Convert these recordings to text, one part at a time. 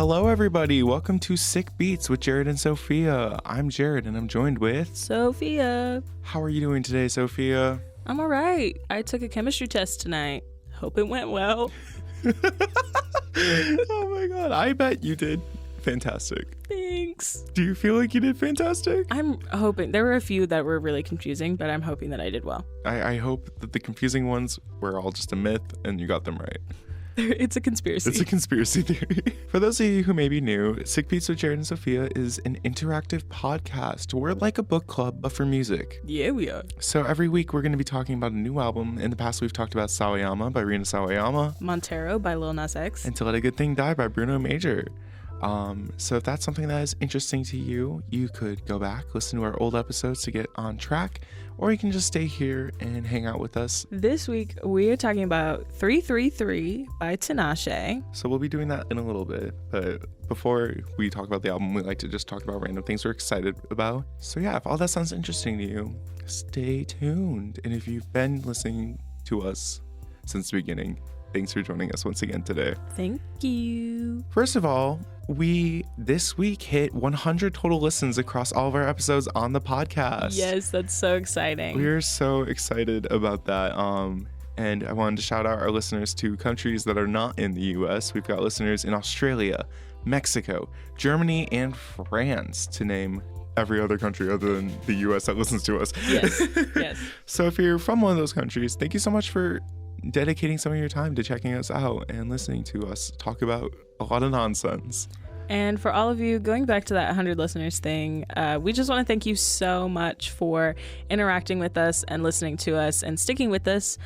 Hello, everybody. Welcome to Sick Beats with Jared and Sofia. I'm Jared, and I'm joined with Sofia. How are you doing today, Sofia? I'm all right. I took a chemistry test tonight. Hope it went well. Oh my God. I bet you did fantastic. Thanks. Do you feel like you did fantastic? I'm hoping. There were a few that were really confusing, but I'm hoping that I did well. I hope that the confusing ones were all just a myth and you got them right. It's a conspiracy. It's a conspiracy theory. For those of you who may be new, Sick Beats with Jared and Sofia is an interactive podcast. We're like a book club, but for music. Yeah, we are. So every week we're going to be talking about a new album. In the past, we've talked about Sawayama by Rina Sawayama. Montero by Lil Nas X. And To Let a Good Thing Die by Bruno Major. So if that's something that is interesting to you, you could go back, listen to our old episodes to get on track, or you can just stay here and hang out with us. This week, we are talking about 333 by Tinashe. So we'll be doing that in a little bit, but before we talk about the album, we like to just talk about random things we're excited about. So yeah, if all that sounds interesting to you, stay tuned. And if you've been listening to us since the beginning, thanks for joining us once again today. Thank you. First of all, we this week hit 100 total listens across all of our episodes on the podcast. Yes, that's so exciting. We're so excited about that. And I wanted to shout out our listeners to countries that are not in the US. We've got listeners in Australia, Mexico, Germany, and France, to name every other country other than the US that listens to us. Yes, yes. So if you're from one of those countries, thank you so much for dedicating some of your time to checking us out and listening to us talk about a lot of nonsense. And for all of you, going back to that 100 listeners thing, we just want to thank you so much for interacting with us and listening to us and sticking with us.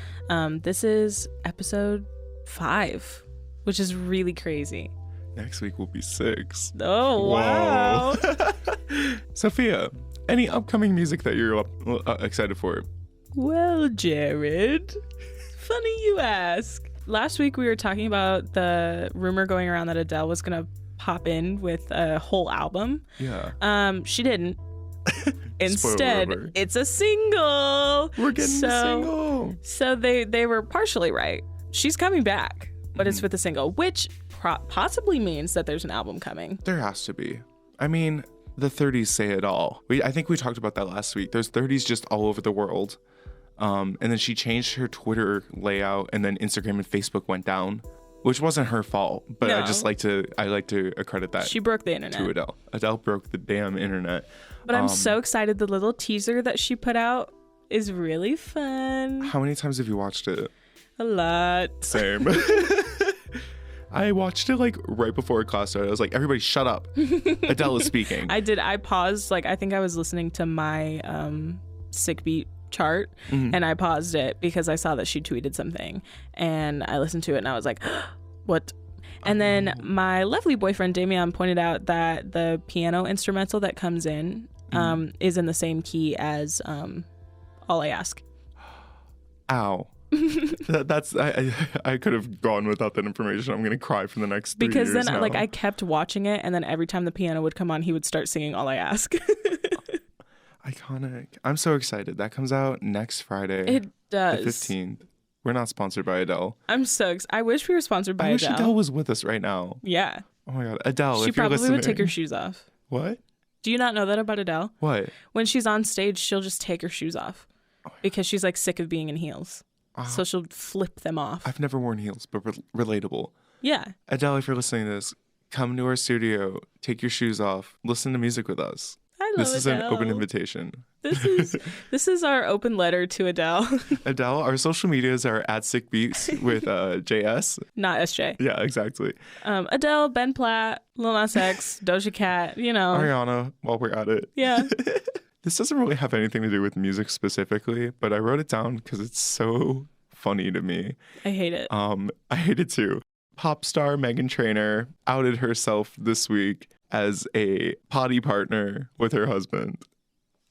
This is episode 5, which is really crazy. Next week will be 6. Oh, wow. Sophia, any upcoming music that you're excited for? Well, Jared, funny you ask. Last week we were talking about the rumor going around that Adele was going to pop in with a whole album. Yeah. She didn't. Instead, it's a single. We're getting a single. So they were partially right. She's coming back, but it's with a single, which possibly means that there's an album coming. There has to be. I mean, the 30s say it all. I think we talked about that last week. There's 30s just all over the world. And then she changed her Twitter layout, and then Instagram and Facebook went down, which wasn't her fault. But no. I like to accredit that. She broke the internet. To Adele. Adele broke the damn internet. But I'm so excited. The little teaser that she put out is really fun. How many times have you watched it? A lot. Same. I watched it like right before class started. I was like, everybody shut up. Adele is speaking. I did. I paused. Like, I think I was listening to my Sick Beat chart, and I paused it because I saw that she tweeted something, and I listened to it and I was like, what? And then my lovely boyfriend Damian pointed out that the piano instrumental that comes in is in the same key as All I Ask. Ow. That's I could have gone without that information. I'm gonna cry for the next 3 years because then now. Like I kept watching it, and then every time the piano would come on, he would start singing All I Ask. Iconic. I'm so excited. That comes out next Friday. It does. The 15th. We're not sponsored by Adele. I'm so excited. I wish we were sponsored by Adele. I wish Adele was with us right now. Yeah. Oh my God. Adele, she if you're listening. She probably would take her shoes off. What? Do you not know that about Adele? What? When she's on stage, she'll just take her shoes off because she's like sick of being in heels. So she'll flip them off. I've never worn heels, but relatable. Yeah. Adele, if you're listening to this, come to our studio, take your shoes off, listen to music with us. This is Adele. An open invitation. This is our open letter to Adele. Adele, our social medias are at Sick Beats with JS. Not SJ. Yeah, exactly. Adele, Ben Platt, Lil Nas X, Doja Cat, Ariana, while we're at it. Yeah. This doesn't really have anything to do with music specifically, but I wrote it down because it's so funny to me. I hate it. I hate it too. Pop star Meghan Trainor outed herself this week as a potty partner with her husband.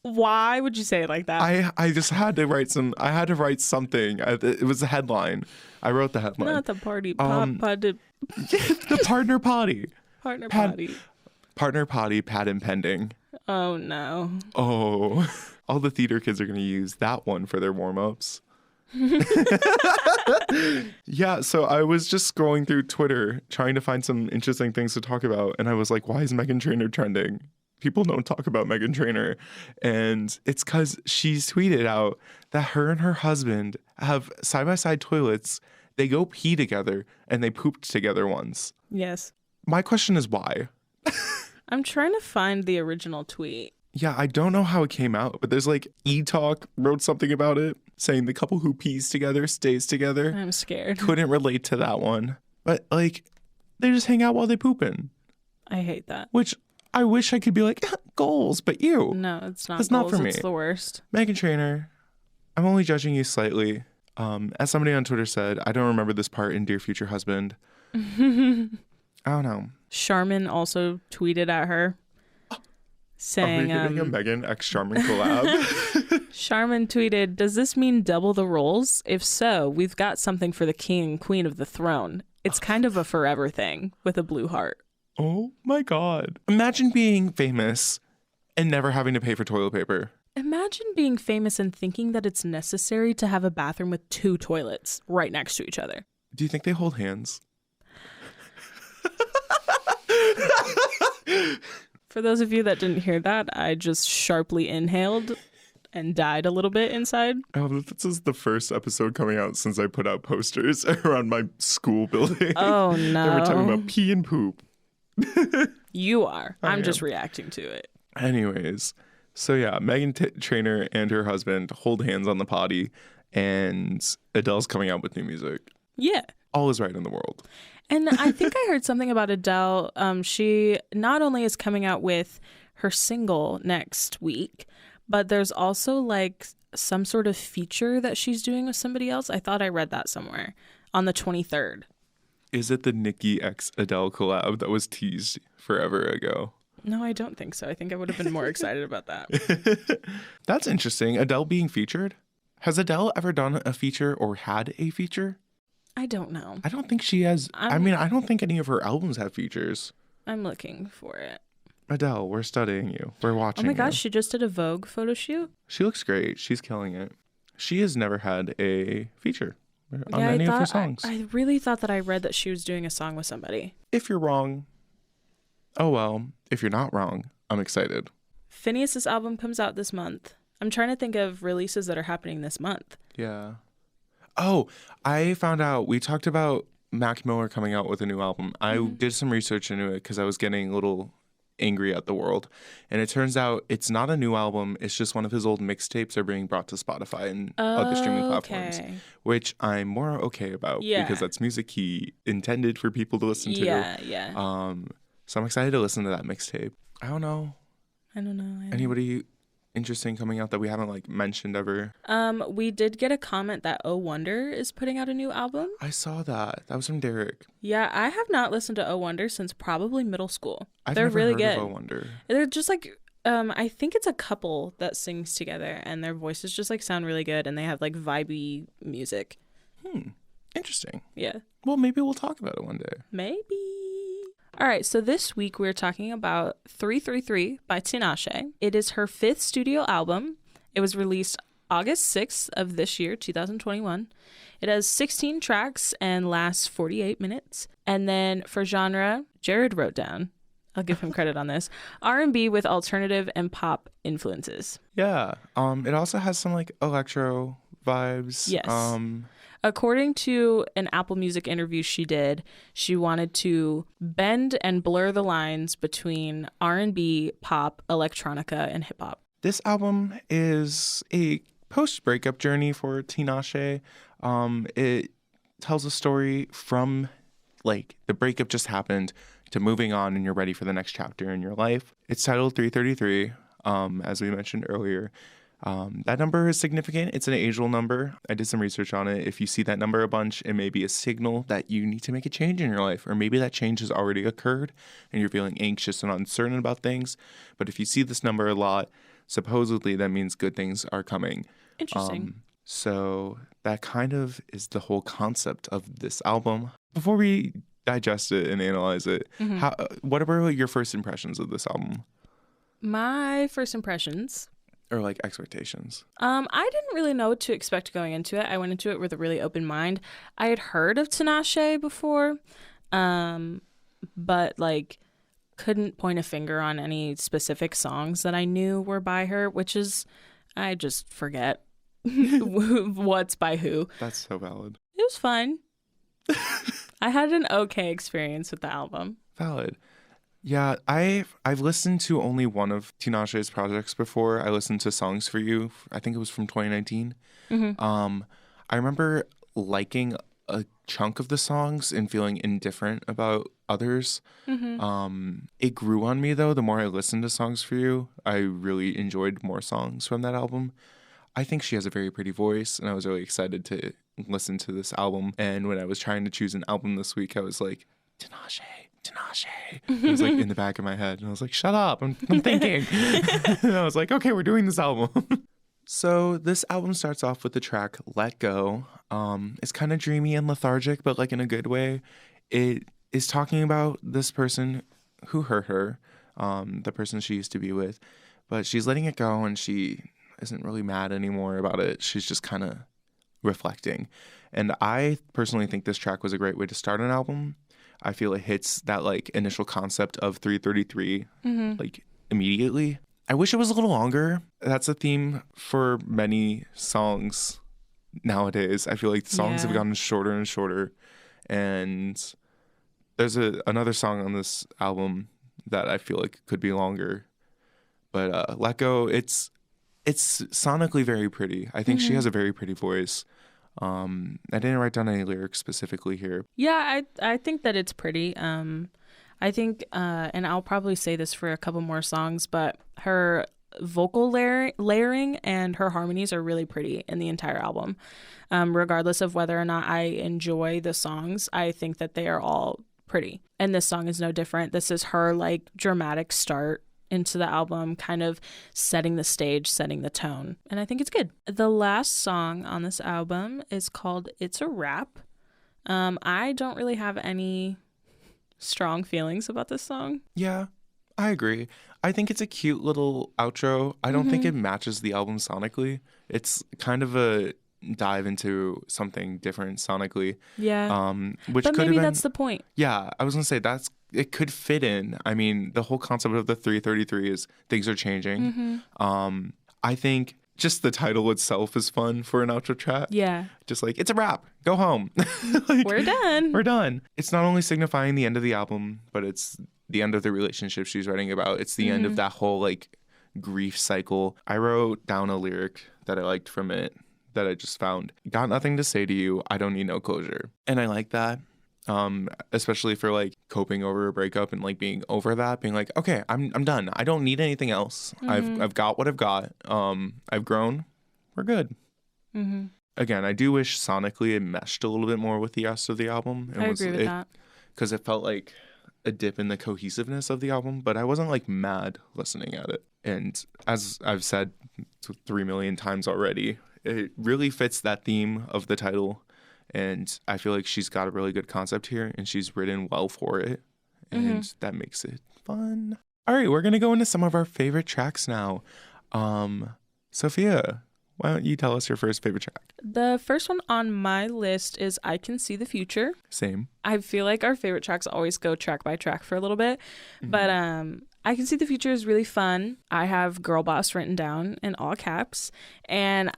Why would you say it like that? I just had to write something. It was a headline. I wrote the headline. Not the party. The partner potty. Partner potty. Patent pending. Oh no. Oh. All the theater kids are going to use that one for their warm-ups. Yeah, so I was just scrolling through Twitter trying to find some interesting things to talk about. And I was like, why is Meghan Trainor trending? People don't talk about Meghan Trainor. And it's because she's tweeted out that her and her husband have side-by-side toilets. They go pee together and they pooped together once. Yes. My question is why? I'm trying to find the original tweet. Yeah, I don't know how it came out, but there's like E-Talk wrote something about it, saying the couple who pees together stays together. I'm scared. Couldn't relate to that one. But like, they just hang out while they pooping. I hate that. Which I wish I could be like, goals, but you. No, it's not. That's goals. not for me. It's the worst. Meghan Trainor, I'm only judging you slightly. As somebody on Twitter said, I don't remember this part in Dear Future Husband. I don't know. Charmin also tweeted at her saying, are we getting a Meghan x Charmin collab? Charmin tweeted, "Does this mean double the roles? If so, we've got something for the king and queen of the throne. It's kind of a forever thing with a blue heart." Oh my God. Imagine being famous and never having to pay for toilet paper. Imagine being famous and thinking that it's necessary to have a bathroom with 2 toilets right next to each other. Do you think they hold hands? For those of you that didn't hear that, I just sharply inhaled and died a little bit inside. Oh, this is the first episode coming out since I put out posters around my school building. Oh, no. They were talking about pee and poop. You are. I I'm am. just reacting to it. Anyways, so yeah, Meghan Trainor and her husband hold hands on the potty, and Adele's coming out with new music. Yeah. All is right in the world. And I think I heard something about Adele. She not only is coming out with her single next week, but there's also like some sort of feature that she's doing with somebody else. I thought I read that somewhere on the 23rd. Is it the Nicki x Adele collab that was teased forever ago? No, I don't think so. I think I would have been more excited about that. That's interesting. Adele being featured? Has Adele ever done a feature or had a feature? I don't know. I don't think she has. I don't think any of her albums have features. I'm looking for it. Adele, we're studying you. We're watching Oh my gosh, you. she just did a Vogue photo shoot. She looks great. She's killing it. She has never had a feature on Yeah, any of her songs. I really thought that I read that she was doing a song with somebody. If you're wrong, oh well. If you're not wrong, I'm excited. Phineas's album comes out this month. I'm trying to think of releases that are happening this month. Yeah. Oh, I found out, we talked about Mac Miller coming out with a new album. I did some research into it because I was getting a little angry at the world. And it turns out it's not a new album. It's just one of his old mixtapes are being brought to Spotify and other streaming platforms, which I'm more okay about because that's music he intended for people to listen to. Yeah. So I'm excited to listen to that mixtape. I don't know. Anybody interesting coming out that we haven't like mentioned ever? We did get a comment that Oh Wonder is putting out a new album. I saw that. That was from Derek. Yeah, I have not listened to Oh Wonder since probably middle school. They're really heard good. Of Oh Wonder. They're just like I think it's a couple that sings together and their voices just like sound really good and they have like vibey music. Interesting. Yeah. Well, maybe we'll talk about it one day. Maybe. All right, so this week we're talking about 333 by Tinashe. It is her 5th studio album. It was released August 6th of this year, 2021. It has 16 tracks and lasts 48 minutes. And then for genre, Jared wrote down, I'll give him credit on this, R&B with alternative and pop influences. Yeah. It also has some like electro vibes. Yes. According to an Apple Music interview she did, she wanted to bend and blur the lines between R&B, pop, electronica, and hip hop. This album is a post-breakup journey for Tinashe. It tells a story from like the breakup just happened to moving on and you're ready for the next chapter in your life. It's titled 333, as we mentioned earlier. That number is significant. It's an ageal number. I did some research on it. If you see that number a bunch, it may be a signal that you need to make a change in your life, or maybe that change has already occurred and you're feeling anxious and uncertain about things. But if you see this number a lot, supposedly that means good things are coming. Interesting. So that kind of is the whole concept of this album. Before we digest it and analyze it, what were your first impressions of this album? My first impressions or like expectations? I didn't really know what to expect going into it. I went into it with a really open mind. I had heard of Tinashe before, but like couldn't point a finger on any specific songs that I knew were by her, which is, I just forget what's by who. That's so valid. It was fun. I had an okay experience with the album. Valid. Yeah, I've listened to only one of Tinashe's projects before. I listened to Songs for You. I think it was from 2019. I remember liking a chunk of the songs and feeling indifferent about others. It grew on me though. The more I listened to Songs for You, I really enjoyed more songs from that album. I think she has a very pretty voice, and I was really excited to listen to this album. And when I was trying to choose an album this week, I was like, Tinashe. It was like in the back of my head, and I was like, shut up, I'm thinking. And I was like, okay, we're doing this album. So this album starts off with the track Let Go. It's kind of dreamy and lethargic, but like in a good way. It is talking about this person who hurt her, the person she used to be with, but she's letting it go, and she isn't really mad anymore about it. She's just kind of reflecting. And I personally think this track was a great way to start an album. I feel it hits that like initial concept of 333 like immediately. I wish it was a little longer. That's a theme for many songs nowadays. I feel like the songs have gotten shorter and shorter. And there's another song on this album that I feel like could be longer. But Let Go, it's sonically very pretty. I think she has a very pretty voice. I didn't write down any lyrics specifically here. Yeah, I think that it's pretty. I think, and I'll probably say this for a couple more songs, but her vocal layering and her harmonies are really pretty in the entire album. Regardless of whether or not I enjoy the songs, I think that they are all pretty. And this song is no different. This is her like dramatic start into the album, kind of setting the stage, setting the tone. And I think it's good. The last song on this album is called It's a Wrap. I don't really have any strong feelings about this song. Yeah, I agree. I think it's a cute little outro. I don't think it matches the album sonically. It's kind of a dive into something different sonically. Yeah. Which but could maybe have been, that's the point. Yeah, I was gonna say it could fit in. I mean, the whole concept of the 333 is things are changing. I think just the title itself is fun for an outro track. Yeah. Just like, it's a wrap. Go home. Like, We're done. We're done. It's not only signifying the end of the album, but it's the end of the relationship she's writing about. It's the end of that whole like grief cycle. I wrote down a lyric that I liked from it that I just found. Got nothing to say to you. I don't need no closure. And I like that. Especially for like coping over a breakup and like being over that, being like, okay, I'm done. I don't need anything else. I've got what I've got. I've grown. We're good. Again, I do wish sonically it meshed a little bit more with the rest of the album. I agree with that. Because it felt like a dip in the cohesiveness of the album, but I wasn't like mad listening at it. And as I've said 3 million times already, it really fits that theme of the title. And I feel like she's got a really good concept here, and she's written well for it. And that makes it fun. All right, we're going to go into some of our favorite tracks now. Sophia, why don't you tell us your first favorite track? The first one on my list is I Can See the Future. Same. I feel like our favorite tracks always go track by track for a little bit. But I Can See the Future is really fun. I have Girl Boss written down in all caps. And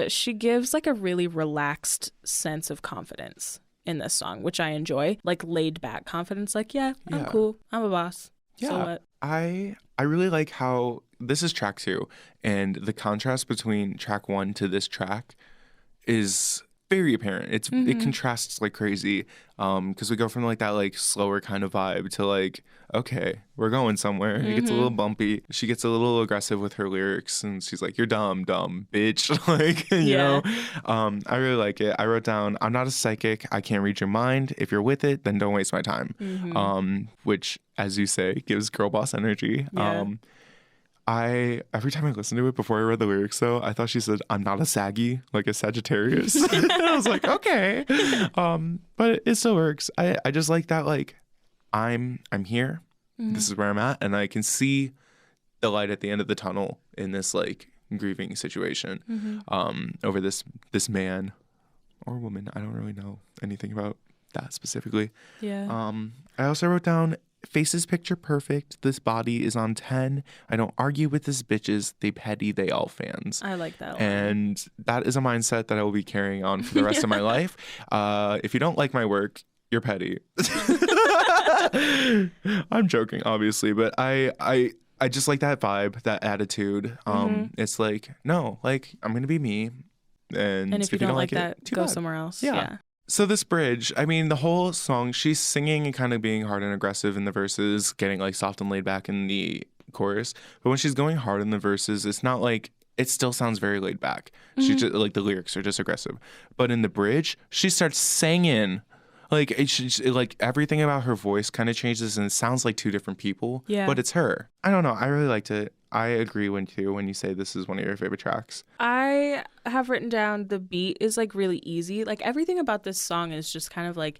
she gives like a really relaxed sense of confidence in this song, which I enjoy. Like laid back confidence. Like, I'm cool. I'm a boss. Yeah. So what? I really like how this is track 2, and the contrast between track 1 to this track is very apparent. It contrasts like crazy, because we go from like that like slower kind of vibe to like, okay, we're going somewhere. It gets a little bumpy. She gets a little aggressive with her lyrics, and she's like, "You're dumb, bitch." Like, you know. I really like it. I wrote down, "I'm not a psychic. I can't read your mind. If you're with it, then don't waste my time." Which, as you say, gives girl boss energy. Yeah. Every time I listened to it before I read the lyrics though, I thought she said, "I'm not a saggy," like a Sagittarius. And I was like, okay. But it still works. I just like that, like, I'm here. This is where I'm at, and I can see the light at the end of the tunnel in this like grieving situation over this man or woman. I don't really know anything about that specifically. Yeah. I also wrote down, faces picture perfect. This body is on 10. I don't argue with this bitches. They petty. They all fans. I like that line. And that is a mindset that I will be carrying on for the rest of my life. If you don't like my work, you're petty. I'm joking, obviously, but I just like that vibe, that attitude. It's like, no, like, I'm gonna be me, and if you don't like that, it, go bad. somewhere else. Yeah. So this bridge, I mean, the whole song, she's singing and kind of being hard and aggressive in the verses, getting like soft and laid back in the chorus. But when she's going hard in the verses, it's not like, it still sounds very laid back. She just, like, the lyrics are just aggressive. But in the bridge, she starts singing. Like, like everything about her voice kind of changes and it sounds like two different people. Yeah. But it's her. I don't know. I really liked it. I agree when you say this is one of your favorite tracks. I have written down the beat is like really easy. Like everything about this song is just kind of like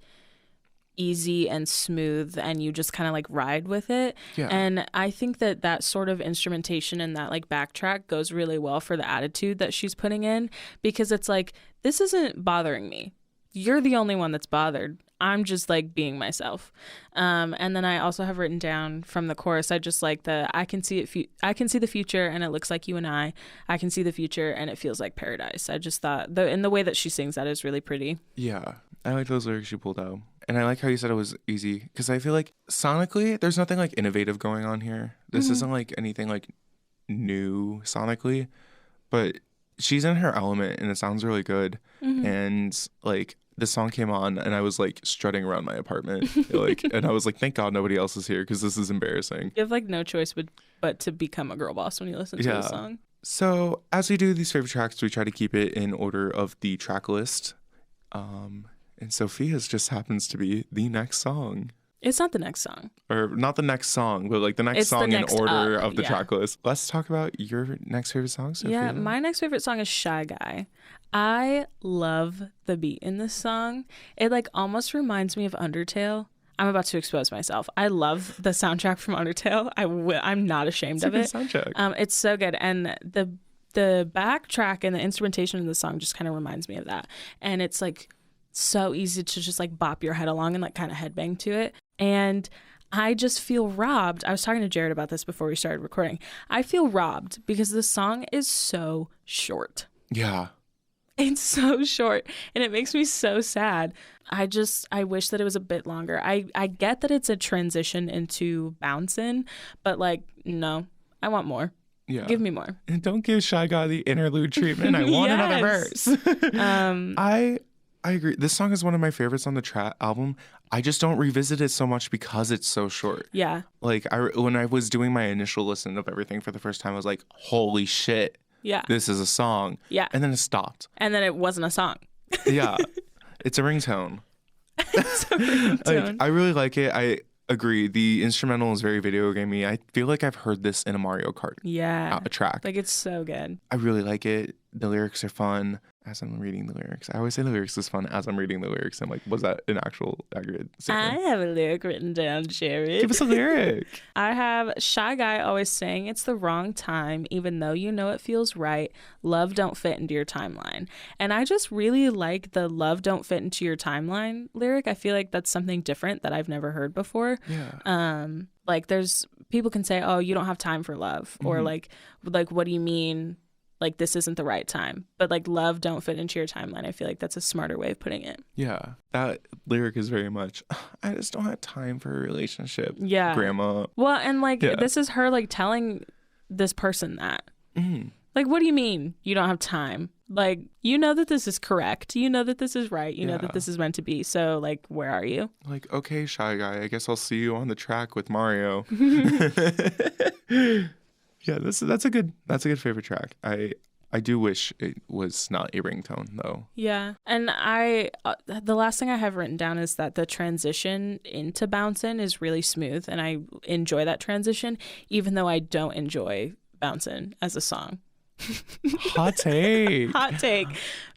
easy and smooth and you just kind of like ride with it. Yeah. And I think that sort of instrumentation and that like backtrack goes really well for the attitude that she's putting in, because it's like, this isn't bothering me. You're the only one that's bothered. I'm just like being myself. And then I also have written down from the chorus, I just like I can see the future and it looks like you and I can see the future and it feels like paradise. I just thought the way that she sings that is really pretty. Yeah. I like those lyrics you pulled out. And I like how you said it was easy, because I feel like sonically there's nothing like innovative going on here. This isn't like anything like new sonically, but she's in her element and it sounds really good. And like, the song came on and I was like strutting around my apartment, like, and I was like, thank God nobody else is here because this is embarrassing. You have like no choice but to become a girl boss when you listen to the song. So as we do these favorite tracks, we try to keep it in order of the track list. And Sophia's just happens to be the next song. It's not the next song. Or not the next song, but like the next song in order of the track list. Let's talk about your next favorite song, Sophia. Yeah, my next favorite song is Shy Guy. I love the beat in this song. It like almost reminds me of Undertale. I'm about to expose myself. I love the soundtrack from Undertale. I'm not ashamed of it. It's a good soundtrack. It's so good. And the backtrack and the instrumentation of the song just kind of reminds me of that. And it's like so easy to just like bop your head along and like kind of headbang to it. And I just feel robbed. I was talking to Jared about this before we started recording. I feel robbed because the song is so short. Yeah. It's so short and it makes me so sad. I wish that it was a bit longer. I get that it's a transition into bouncing, but like, no, I want more. Yeah. Give me more. And don't give Shy Guy the interlude treatment. I want another verse. I agree. This song is one of my favorites on the album. I just don't revisit it so much because it's so short. Yeah. Like when I was doing my initial listen of everything for the first time, I was like, holy shit. Yeah. This is a song. Yeah. And then it stopped. And then it wasn't a song. Yeah. It's a ringtone. It's a ringtone. Like, I really like it. I agree. The instrumental is very video gamey. I feel like I've heard this in a Mario Kart track. Like, it's so good. I really like it. The lyrics are fun. As I'm reading the lyrics, I always say the lyrics is fun as I'm reading the lyrics. I'm like, was that an actual accurate statement? I have a lyric written down, Jared. Give us a lyric. I have Shy Guy always saying it's the wrong time, even though you know it feels right. Love don't fit into your timeline. And I just really like the love don't fit into your timeline lyric. I feel like that's something different that I've never heard before. Yeah. Like there's people can say, oh, you don't have time for love, or like what do you mean? Like, this isn't the right time. But, like, love don't fit into your timeline. I feel like that's a smarter way of putting it. Yeah. That lyric is very much, I just don't have time for a relationship. Yeah. Grandma. Well, and, like, this is her, like, telling this person that. Mm. Like, what do you mean you don't have time? Like, you know that this is correct. You know that this is right. You know that this is meant to be. So, like, where are you? Like, okay, Shy Guy, I guess I'll see you on the track with Mario. Yeah, that's a good favorite track. I do wish it was not a ringtone though. Yeah, and the last thing I have written down is that the transition into Bouncin' is really smooth, and I enjoy that transition, even though I don't enjoy Bouncin' as a song. Hot take. Hot take.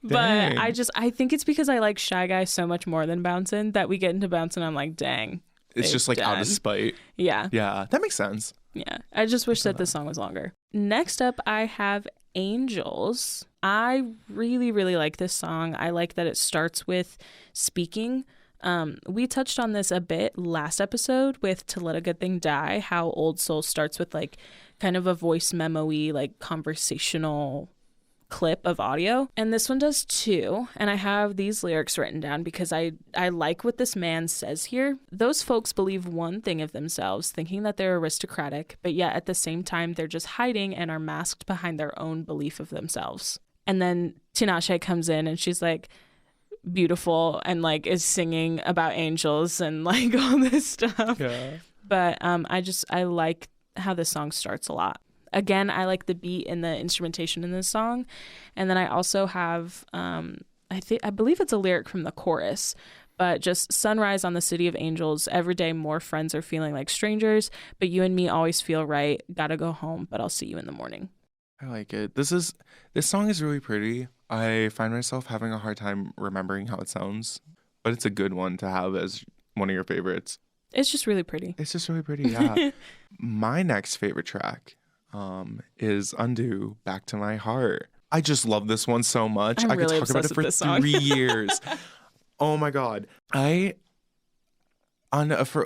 But I think it's because I like Shy Guy so much more than Bouncin' that we get into Bouncin', I'm like, dang. It's just like out of spite. Yeah. Yeah, that makes sense. Yeah. I just wish that the song was longer. Next up, I have Angels. I really, really like this song. I like that it starts with speaking. We touched on this a bit last episode with To Let a Good Thing Die, how Old Soul starts with like kind of a voice memo-y, like conversational clip of audio, and this one does too. And I have these lyrics written down because I like what this man says here. Those folks believe one thing of themselves, thinking that they're aristocratic, but yet at the same time they're just hiding and are masked behind their own belief of themselves. And then Tinashe comes in and she's like beautiful and like is singing about angels and like all this stuff. Yeah. But I like how this song starts a lot. Again, I like the beat and the instrumentation in this song. And then I also have, I believe it's a lyric from the chorus, but just sunrise on the city of angels. Every day more friends are feeling like strangers, but you and me always feel right. Gotta go home, but I'll see you in the morning. I like it. This song is really pretty. I find myself having a hard time remembering how it sounds, but it's a good one to have as one of your favorites. It's just really pretty. Yeah. My next favorite track is Undo, Back to My Heart. I just love this one so much. I could talk about it for 3 years. Oh my God. For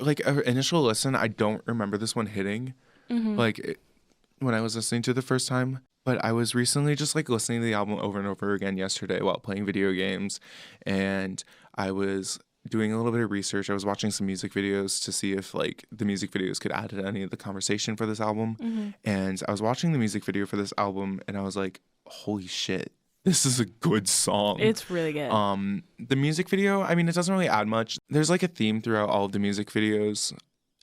like an initial listen, I don't remember this one hitting when I was listening to it the first time. But I was recently just like listening to the album over and over again yesterday while playing video games. And I was doing a little bit of research. I was watching some music videos to see if like the music videos could add to any of the conversation for this album. Mm-hmm. And I was watching the music video for this album and I was like, holy shit, this is a good song. It's really good. The music video, I mean, it doesn't really add much. There's like a theme throughout all of the music videos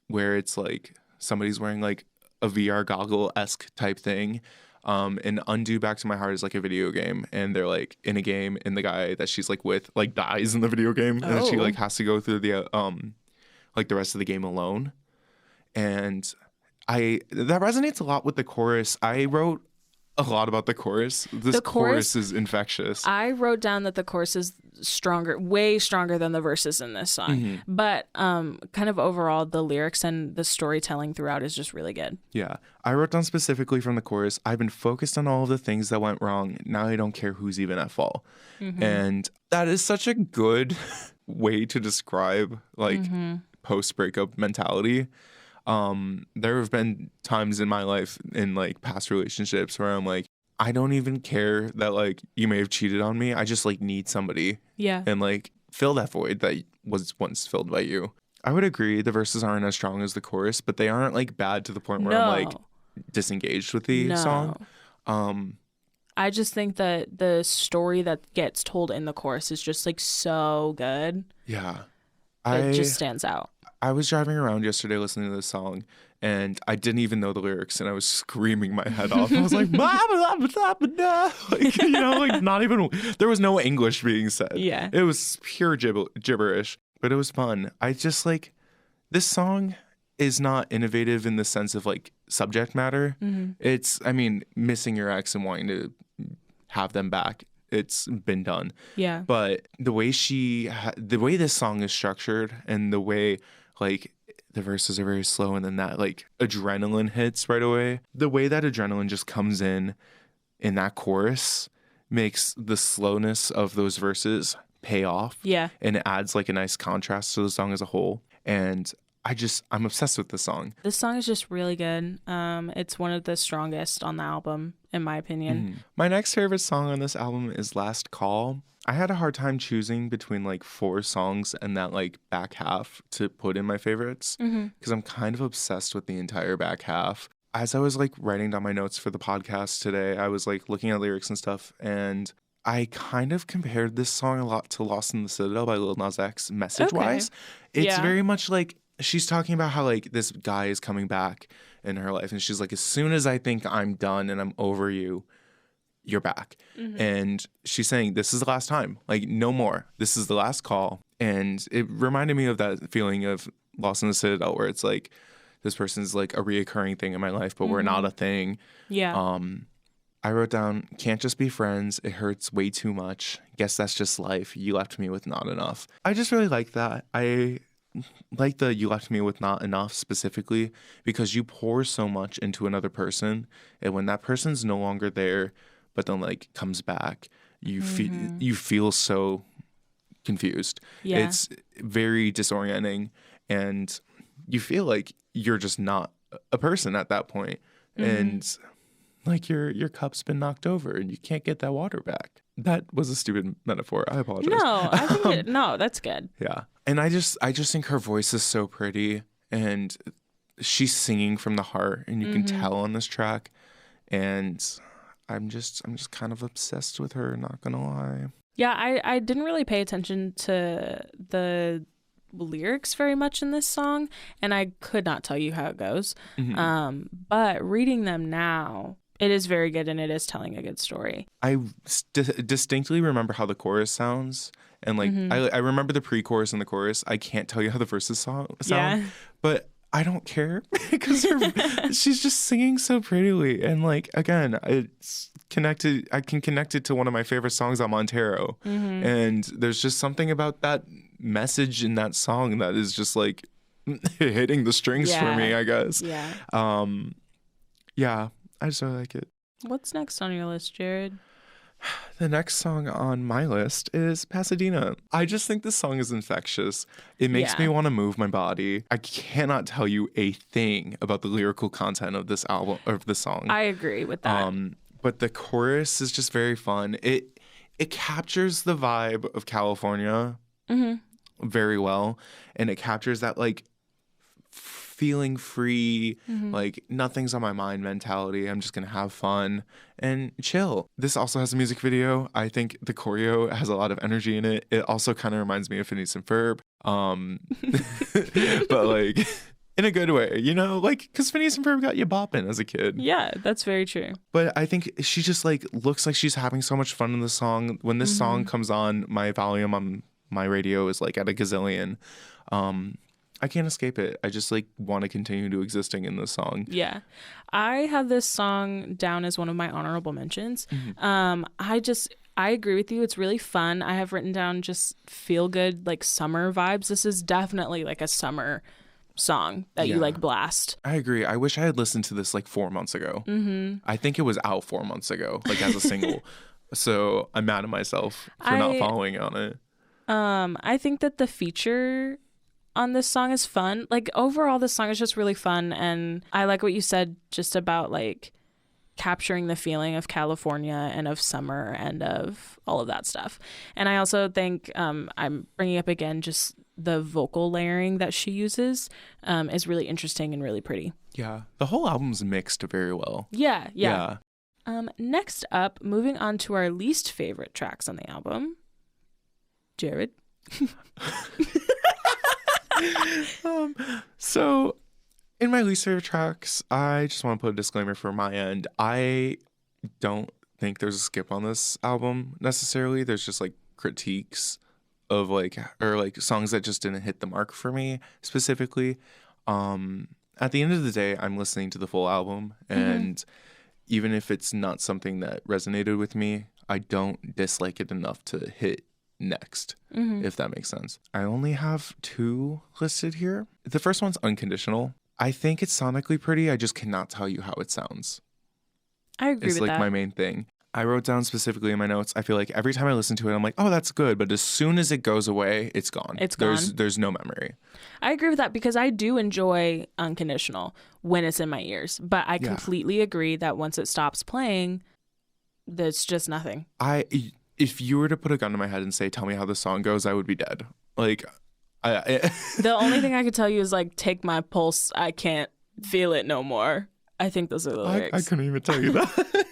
where it's like somebody's wearing like a VR goggle-esque type thing. And Undo Back to My Heart is like a video game, and they're like in a game, and the guy that she's like with like dies in the video game, and then she like has to go through the like the rest of the game alone. And that resonates a lot with the chorus. I wrote a lot about the chorus. The chorus is infectious. I wrote down that the chorus is stronger, way stronger than the verses in this song. Mm-hmm. But kind of overall, the lyrics and the storytelling throughout is just really good. Yeah. I wrote down specifically from the chorus, I've been focused on all of the things that went wrong. Now I don't care who's even at fault. Mm-hmm. And that is such a good way to describe like post-breakup mentality. There have been times in my life in like past relationships where I'm like, I don't even care that like you may have cheated on me. I just like need somebody. Yeah. And like fill that void that was once filled by you. I would agree the verses aren't as strong as the chorus, but they aren't like bad to the point where I'm like disengaged with the song. I just think that the story that gets told in the chorus is just like so good. Yeah. It just stands out. I was driving around yesterday listening to this song, and I didn't even know the lyrics, and I was screaming my head off. I was like, like, you know, like not even, there was no English being said. Yeah. It was pure gibberish, but it was fun. I just like, this song is not innovative in the sense of like subject matter. Mm-hmm. It's, I mean, missing your ex and wanting to have them back. It's been done. Yeah. But the way the way this song is structured and the way like the verses are very slow and then that like adrenaline hits right away. The way that adrenaline just comes in that chorus makes the slowness of those verses pay off. Yeah. And it adds like a nice contrast to the song as a whole. And I'm obsessed with this song. This song is just really good. It's one of the strongest on the album, in my opinion. Mm-hmm. My next favorite song on this album is Last Call. I had a hard time choosing between like 4 songs and that like back half to put in my favorites because I'm kind of obsessed with the entire back half. As I was like writing down my notes for the podcast today, I was like looking at lyrics and stuff, and I kind of compared this song a lot to Lost in the Citadel by Lil Nas X message-wise. Okay. It's very much like she's talking about how like this guy is coming back in her life, and she's like, as soon as I think I'm done and I'm over you, you're back. Mm-hmm. And she's saying, this is the last time, like no more. This is the last call. And it reminded me of that feeling of Lost in the Citadel where it's like, this person's like a reoccurring thing in my life, but we're not a thing. Yeah. I wrote down, can't just be friends. It hurts way too much. Guess that's just life. You left me with not enough. I just really like that. I like the "You Left Me With Not Enough" specifically, because you pour so much into another person, and when that person's no longer there, but then like comes back, you feel so confused. Yeah. It's very disorienting, and you feel like you're just not a person at that point. And like your cup's been knocked over and you can't get that water back. That was a stupid metaphor. I apologize. No, I think no, that's good. Yeah. And I just think her voice is so pretty, and she's singing from the heart, and you can tell on this track. And I'm just kind of obsessed with her, not gonna lie. Yeah, I didn't really pay attention to the lyrics very much in this song, and I could not tell you how it goes. But reading them now, it is very good, and it is telling a good story. I distinctly remember how the chorus sounds, and like I remember the pre-chorus and the chorus. I can't tell you how the verses sound, but I don't care because she's just singing so prettily, and like again, it's connected. I can connect it to one of my favorite songs on Montero, and there's just something about that message in that song that is just like hitting the strings for me, I guess. Yeah, I just really like it. What's next on your list, Jared? The next song on my list is Pasadena. I just think this song is infectious. It makes me want to move my body. I cannot tell you a thing about the lyrical content of this album, of the song. I agree with that. But the chorus is just very fun. It captures the vibe of California very well, and it captures that like feeling free, like nothing's on my mind mentality. I'm just gonna have fun and chill. This also has a music video. I think the choreo has a lot of energy in it. It also kind of reminds me of Phineas and Ferb, but like in a good way, you know, like because Phineas and Ferb got you bopping as a kid. Yeah, that's very true. But I think she just like looks like she's having so much fun in the song. When this song comes on, my volume on my radio is like at a gazillion. I can't escape it. I just like want to continue to existing in this song. Yeah. I have this song down as one of my honorable mentions. I agree with you. It's really fun. I have written down just feel good, like summer vibes. This is definitely like a summer song that you like blast. I agree. I wish I had listened to this like 4 months ago. I think it was out 4 months ago, like as a single. So I'm mad at myself for not following on it. I think that the feature on this song is fun. Like overall, this song is just really fun, and I like what you said just about like capturing the feeling of California and of summer and of all of that stuff. And I also think I'm bringing up again just the vocal layering that she uses is really interesting and really pretty. Yeah, the whole album's mixed very well. Yeah. Next up, moving on to our least favorite tracks on the album. Jared. So in my least favorite tracks, I just want to put a disclaimer for my end. I don't think there's a skip on this album necessarily. There's just like critiques of like, or like songs that just didn't hit the mark for me specifically. At the end of the day, I'm listening to the full album, and even if it's not something that resonated with me, I don't dislike it enough to hit next, if that makes sense. I only have 2 listed here. The first one's Unconditional. I think it's sonically pretty. I just cannot tell you how it sounds. I agree with that. It's like my main thing. I wrote down specifically in my notes, I feel like every time I listen to it, I'm like, oh, that's good. But as soon as it goes away, it's gone. There's no memory. I agree with that because I do enjoy Unconditional when it's in my ears. But I completely agree that once it stops playing, there's just nothing. If you were to put a gun to my head and say, tell me how the song goes, I would be dead. Like, the only thing I could tell you is like, take my pulse. I can't feel it no more. I think those are the lyrics. I couldn't even tell you that.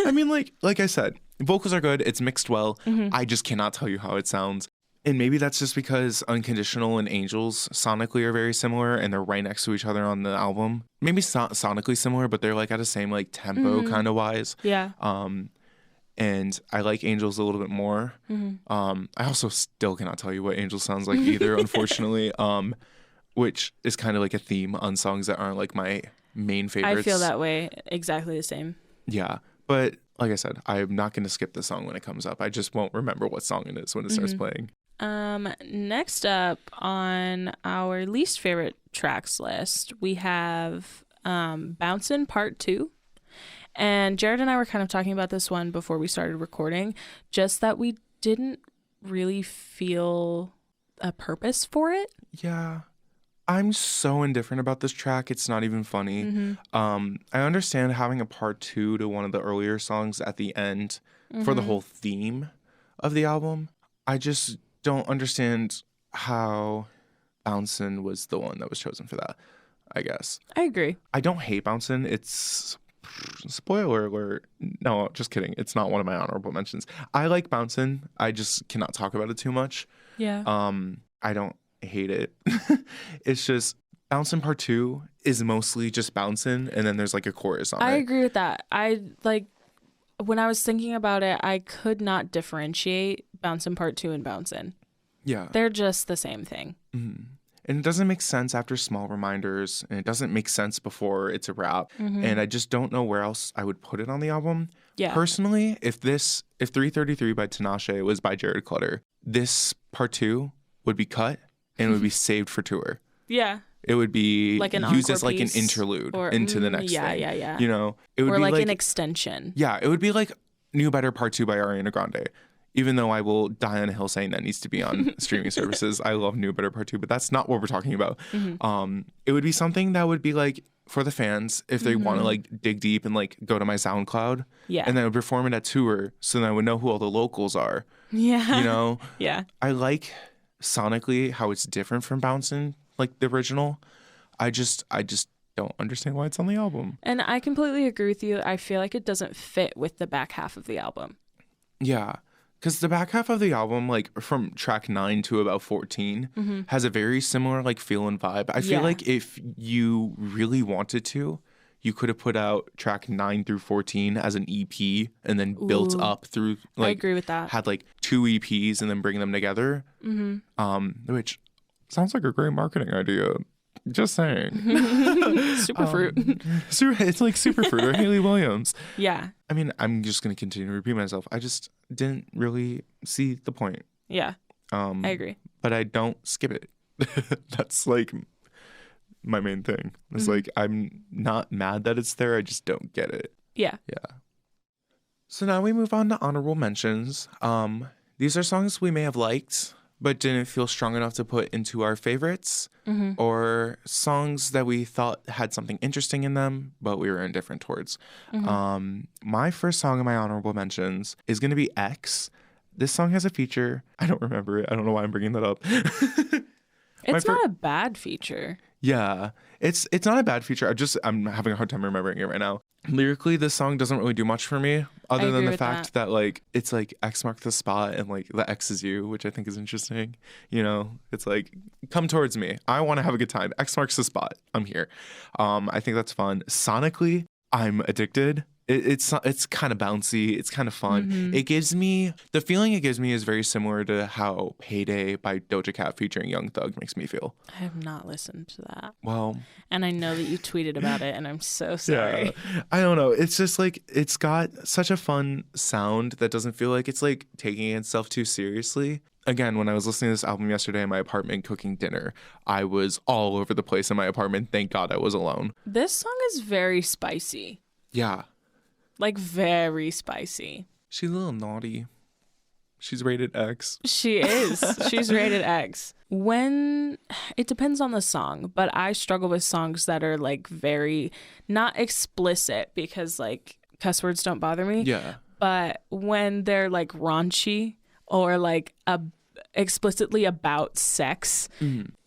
I mean, like I said, vocals are good. It's mixed well. I just cannot tell you how it sounds. And maybe that's just because Unconditional and Angels sonically are very similar, and they're right next to each other on the album. Maybe sonically similar, but they're like at the same like tempo kind of wise. Yeah. And I like Angels a little bit more. I also still cannot tell you what Angels sounds like either, unfortunately, which is kind of like a theme on songs that aren't like my main favorites. I feel that way. Exactly the same. Yeah. But like I said, I'm not going to skip the song when it comes up. I just won't remember what song it is when it starts playing. Next up on our least favorite tracks list, we have Bouncin' Part 2. And Jared and I were kind of talking about this one before we started recording, just that we didn't really feel a purpose for it. Yeah. I'm so indifferent about this track. It's not even funny. I understand having a part 2 to one of the earlier songs at the end for the whole theme of the album. I just don't understand how Bouncin' was the one that was chosen for that, I guess. I agree. I don't hate Bouncin'. It's... Spoiler alert. No, just kidding. It's not one of my honorable mentions. I like Bouncin'. I just cannot talk about it too much. Yeah. I don't hate it. It's just Bouncin' Part 2 is mostly just Bouncin', and then there's like a chorus on it. I agree with that. I like when I was thinking about it, I could not differentiate Bouncin' Part 2 and Bouncin'. Yeah. They're just the same thing. And it doesn't make sense after Small Reminders, and it doesn't make sense before It's a Wrap. And I just don't know where else I would put it on the album. Yeah. Personally, if 333 by Tinashe was by Jared Clutter, this part 2 would be cut and it would be saved for tour. Yeah. It would be like an used as like an piece interlude or, into the next thing. Yeah. You know, it would or be like an extension. Yeah, it would be like New Better Part 2 by Ariana Grande. Even though I will die on a hill saying that needs to be on streaming services. I love New Better Part 2, but that's not what we're talking about. It would be something that would be like for the fans if they want to like dig deep and like go to my SoundCloud. Yeah. And then I would perform it at tour so then I would know who all the locals are. Yeah. You know? Yeah. I like sonically how it's different from Bouncin', like the original. I just don't understand why it's on the album. And I completely agree with you. I feel like it doesn't fit with the back half of the album. Yeah. Because the back half of the album, like from track 9 to about 14, has a very similar like feel and vibe. I feel like if you really wanted to, you could have put out track 9 through 14 as an EP and then built up through like I agree with that. Had like 2 EPs and then bring them together. Which sounds like a great marketing idea. Just saying. Superfruit. It's like Superfruit or Hayley Williams. Yeah. I mean, I'm just going to continue to repeat myself. I just didn't really see the point. Yeah. I agree. But I don't skip it. That's like my main thing. It's like I'm not mad that it's there. I just don't get it. Yeah. Yeah. So now we move on to honorable mentions. These are songs we may have liked but didn't feel strong enough to put into our favorites, or songs that we thought had something interesting in them, but we were indifferent towards. My first song in my honorable mentions is going to be X. This song has a feature. I don't remember it. I don't know why I'm bringing that up. It's not a bad feature. Yeah, it's not a bad feature. I'm having a hard time remembering it right now. Lyrically, this song doesn't really do much for me, other than the fact that like it's like X marked the spot and like the X is you, which I think is interesting. You know, it's like come towards me. I want to have a good time. X marks the spot. I'm here. I think that's fun. Sonically, I'm addicted. It's kind of bouncy. It's kind of fun. It gives me the feeling it gives me is very similar to how Payday by Doja Cat featuring Young Thug makes me feel. I have not listened to that. Well, and I know that you tweeted about it, and I'm so sorry. Yeah, I don't know. It's just like it's got such a fun sound that doesn't feel like it's like taking itself too seriously. Again, when I was listening to this album yesterday in my apartment cooking dinner, I was all over the place in my apartment. Thank God I was alone. This song is very spicy. Yeah. Like, very spicy. She's a little naughty. She's rated X. She is. She's rated X. It depends on the song, but I struggle with songs that are, like, very, not explicit, because, like, cuss words don't bother me. Yeah. But when they're, like, raunchy or, like, explicitly about sex,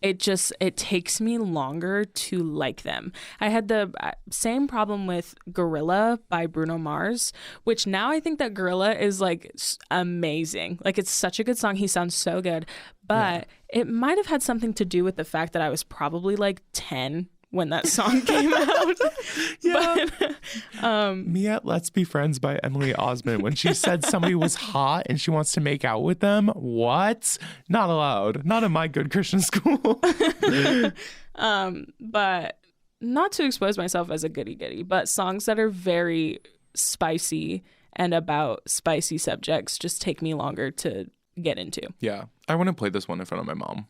it takes me longer to like them. I had the same problem with Gorilla by Bruno Mars, which now I think that Gorilla is like amazing. Like it's such a good song. He sounds so good, but it might have had something to do with the fact that I was probably like 10 when that song came out. Yeah. But, me at Let's Be Friends by Emily Osment, when she said somebody was hot and she wants to make out with them, what? Not allowed. Not in my good Christian school. But not to expose myself as a goody-goody, but songs that are very spicy and about spicy subjects just take me longer to get into. Yeah. I want to play this one in front of my mom.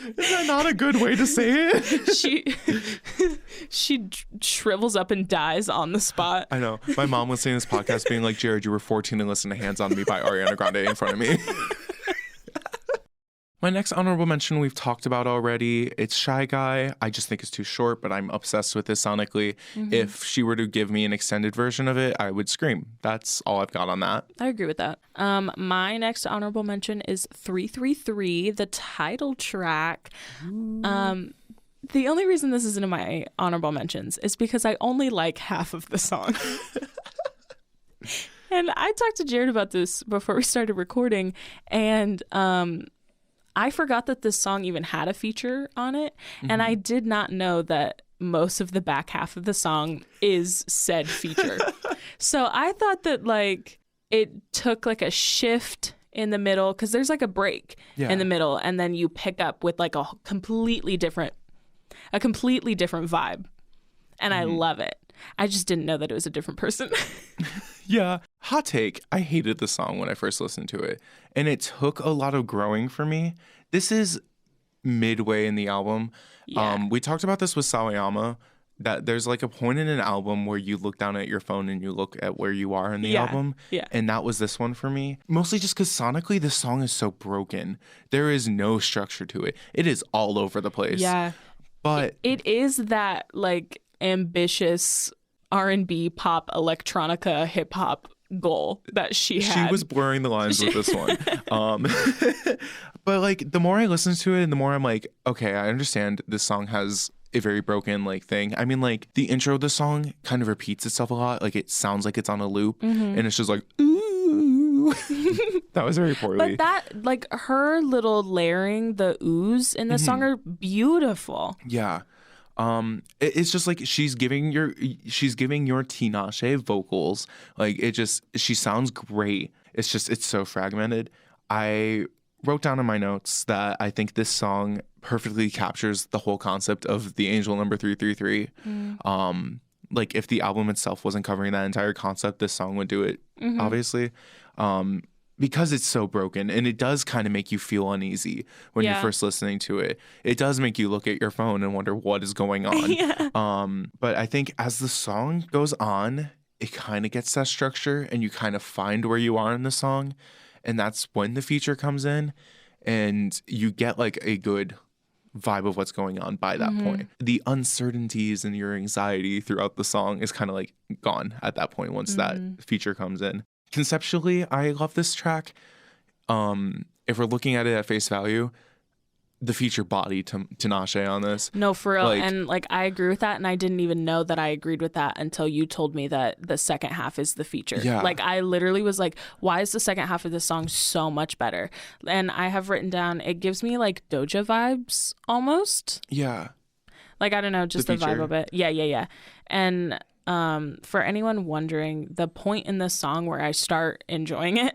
Is that not a good way to say it? She shrivels up and dies on the spot. I know. My mom was saying this podcast being like, Jared, you were 14 and listened to Hands on Me by Ariana Grande in front of me. My next honorable mention we've talked about already. It's Shy Guy. I just think it's too short, but I'm obsessed with this sonically. If she were to give me an extended version of it, I would scream. That's all I've got on that. I agree with that. My next honorable mention is 333, the title track. The only reason this isn't in my honorable mentions is because I only like half of the song. And I talked to Jared about this before we started recording, and I forgot that this song even had a feature on it, and I did not know that most of the back half of the song is said feature. So I thought that like it took like a shift in the middle, because there's like a break in the middle, and then you pick up with like a completely different vibe, and I love it. I just didn't know that it was a different person. Yeah. Hot take. I hated the song when I first listened to it, and it took a lot of growing for me. This is midway in the album. Yeah. We talked about this with Sawayama, that there's like a point in an album where you look down at your phone and you look at where you are in the album. Yeah. And that was this one for me. Mostly just because sonically this song is so broken. There is no structure to it. It is all over the place. Yeah. But it is that like ambitious R&B, pop, electronica, hip hop goal that she had. She was blurring the lines with this one. But like the more I listen to it and the more I'm like, okay, I understand this song has a very broken like thing. I mean, like the intro of the song kind of repeats itself a lot. Like it sounds like it's on a loop, and it's just like, ooh. That was very poorly. But that, like her little layering the oohs in the song are beautiful. Yeah. It's just like she's giving your Tinashe vocals. Like she sounds great. It's so fragmented. I wrote down in my notes that I think this song perfectly captures the whole concept of the angel number 333. Like if the album itself wasn't covering that entire concept, this song would do it, obviously. Because it's so broken, and it does kind of make you feel uneasy when you're first listening to it. It does make you look at your phone and wonder what is going on. But I think as the song goes on, it kind of gets that structure, and you kind of find where you are in the song. And that's when the feature comes in, and you get like a good vibe of what's going on by that point. The uncertainties and your anxiety throughout the song is kind of like gone at that point once that feature comes in. Conceptually, I love this track. If we're looking at it at face value, the feature body Tinashe on this. No, for real. And like I agree with that, and I didn't even know that I agreed with that until you told me that the second half is the feature. Yeah. Like I literally was like, why is the second half of this song so much better? And I have written down, it gives me like Doja vibes almost. Yeah. Like I don't know, just the vibe of it. Yeah. And for anyone wondering, the point in the song where I start enjoying it,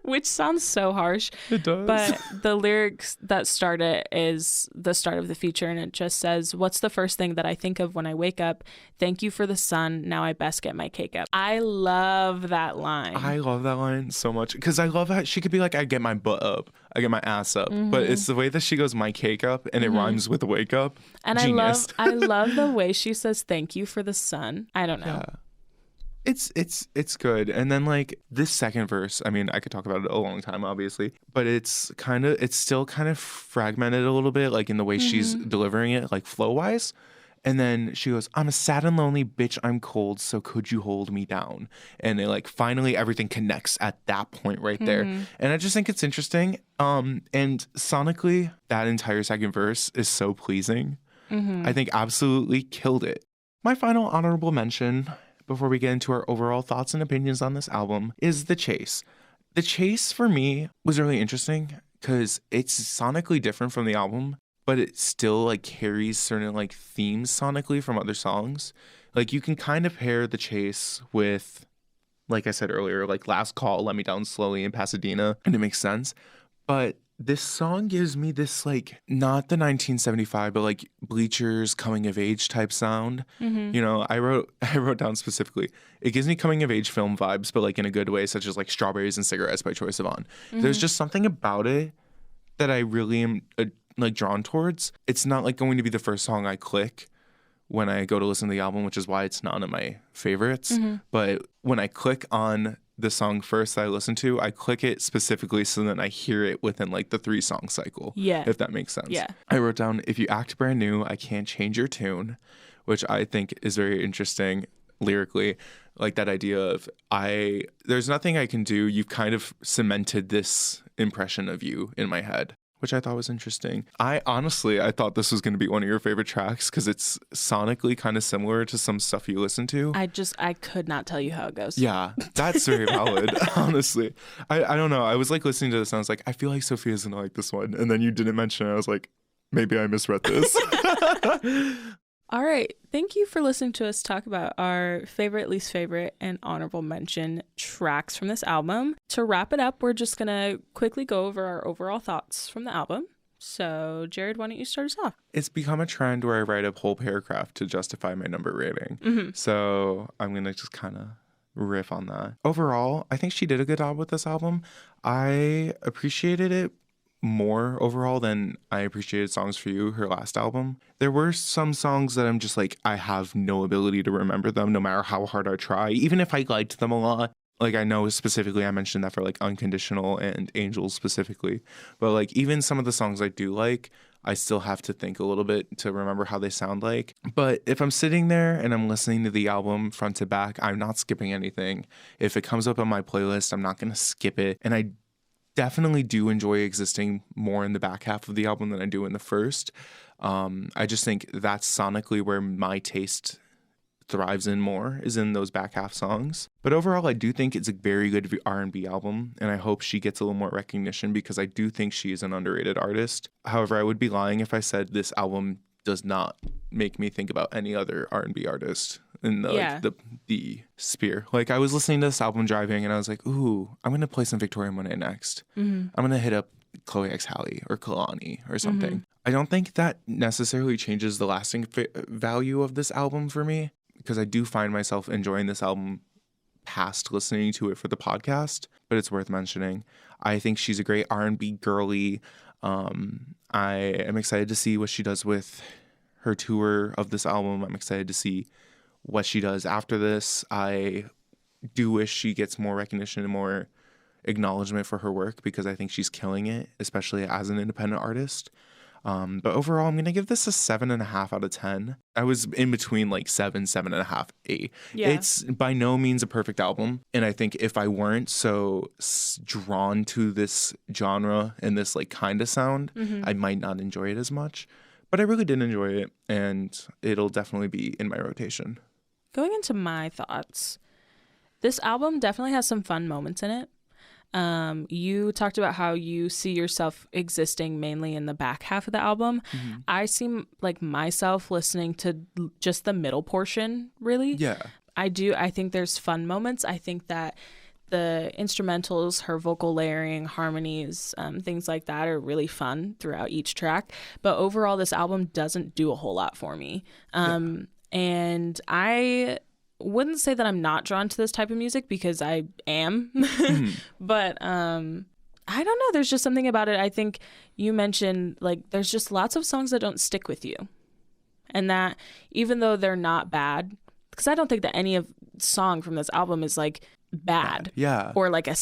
which sounds so harsh, it does, but the lyrics that start it is the start of the feature, and it just says, "What's the first thing that I think of when I wake up? Thank you for the sun. Now I best get my cake up." I love that line. I love that line so much because I love how she could be like, "I get my butt up, I get my ass up," but it's the way that she goes, "my cake up," and it rhymes with wake up. And Genius. I love the way she says, "Thank you for the sun." I don't know. Yeah. It's good. And then like this second verse, I mean, I could talk about it a long time, obviously, but it's still kind of fragmented a little bit, like in the way she's delivering it, like flow wise. And then she goes, "I'm a sad and lonely bitch, I'm cold, so could you hold me down?" And it like finally everything connects at that point right there. And I just think it's interesting. And sonically, that entire second verse is so pleasing. I think absolutely killed it. My final honorable mention before we get into our overall thoughts and opinions on this album is The Chase. The Chase for me was really interesting because it's sonically different from the album, but it still like carries certain like themes sonically from other songs. Like you can kind of pair The Chase with, like I said earlier, like Last Call, Let Me Down Slowly, in Pasadena, and it makes sense. But this song gives me this like not the 1975 but like Bleachers coming of age type sound. You know, I wrote down specifically, it gives me coming of age film vibes, but like in a good way, such as like Strawberries and Cigarettes by Troye Sivan. There's just something about it that I really am like drawn towards. It's not like going to be the first song I click when I go to listen to the album, which is why it's none of my favorites. But when I click on the song first that I listen to, I click it specifically so that I hear it within like the 3-song cycle. Yeah. If that makes sense. Yeah. I wrote down, if you act brand new, I can't change your tune, which I think is very interesting lyrically. Like that idea of there's nothing I can do. You've kind of cemented this impression of you in my head, which I thought was interesting. I thought this was going to be one of your favorite tracks because it's sonically kind of similar to some stuff you listen to. I could not tell you how it goes. Yeah, that's very valid, honestly. I don't know. I was like listening to this and I was like, I feel like Sophia's going to like this one. And then you didn't mention it. I was like, maybe I misread this. All right. Thank you for listening to us talk about our favorite, least favorite, and honorable mention tracks from this album. To wrap it up, we're just going to quickly go over our overall thoughts from the album. So, Jared, why don't you start us off? It's become a trend where I write a whole paragraph to justify my number rating. So I'm going to just kind of riff on that. Overall, I think she did a good job with this album. I appreciated it more overall than I appreciated Songs for You, her last album. There were some songs that I'm just like, I have no ability to remember them no matter how hard I try, even if I liked them a lot. Like, I know specifically I mentioned that for like Unconditional and Angels specifically, but like even some of the songs I do like, I still have to think a little bit to remember how they sound like. But if I'm sitting there and I'm listening to the album front to back, I'm not skipping anything. If it comes up on my playlist, I'm not going to skip it. And I definitely do enjoy existing more in the back half of the album than I do in the first. I just think that's sonically where my taste thrives in more, is in those back half songs. But overall, I do think it's a very good R&B album, and I hope she gets a little more recognition because I do think she is an underrated artist. However, I would be lying if I said this album does not make me think about any other R&B artist in the sphere. Like, I was listening to this album driving and I was like, ooh, I'm going to play some Victoria Monet next. I'm going to hit up Chloe X Halle or Kalani or something. I don't think that necessarily changes the lasting value of this album for me, because I do find myself enjoying this album past listening to it for the podcast, but it's worth mentioning. I think she's a great R&B girly. I am excited to see what she does with her tour of this album. I'm excited to see what she does after this. I do wish she gets more recognition and more acknowledgement for her work, because I think she's killing it, especially as an independent artist. But overall, I'm going to give this a 7.5 out of 10. I was in between like 7.5, 8. Yeah. It's by no means a perfect album. And I think if I weren't so drawn to this genre and this like kind of sound, I might not enjoy it as much. But I really did enjoy it, and it'll definitely be in my rotation. Going into my thoughts, this album definitely has some fun moments in it. You talked about how you see yourself existing mainly in the back half of the album. I seem like myself listening to just the middle portion, really. Yeah. I do. I think there's fun moments. I think that the instrumentals, her vocal layering, harmonies, things like that are really fun throughout each track. But overall, this album doesn't do a whole lot for me. And I wouldn't say that I'm not drawn to this type of music, because I am. But I don't know. There's just something about it. I think you mentioned, like, there's just lots of songs that don't stick with you. And that even though they're not bad, because I don't think that any of song from this album is like bad. Yeah. Or like a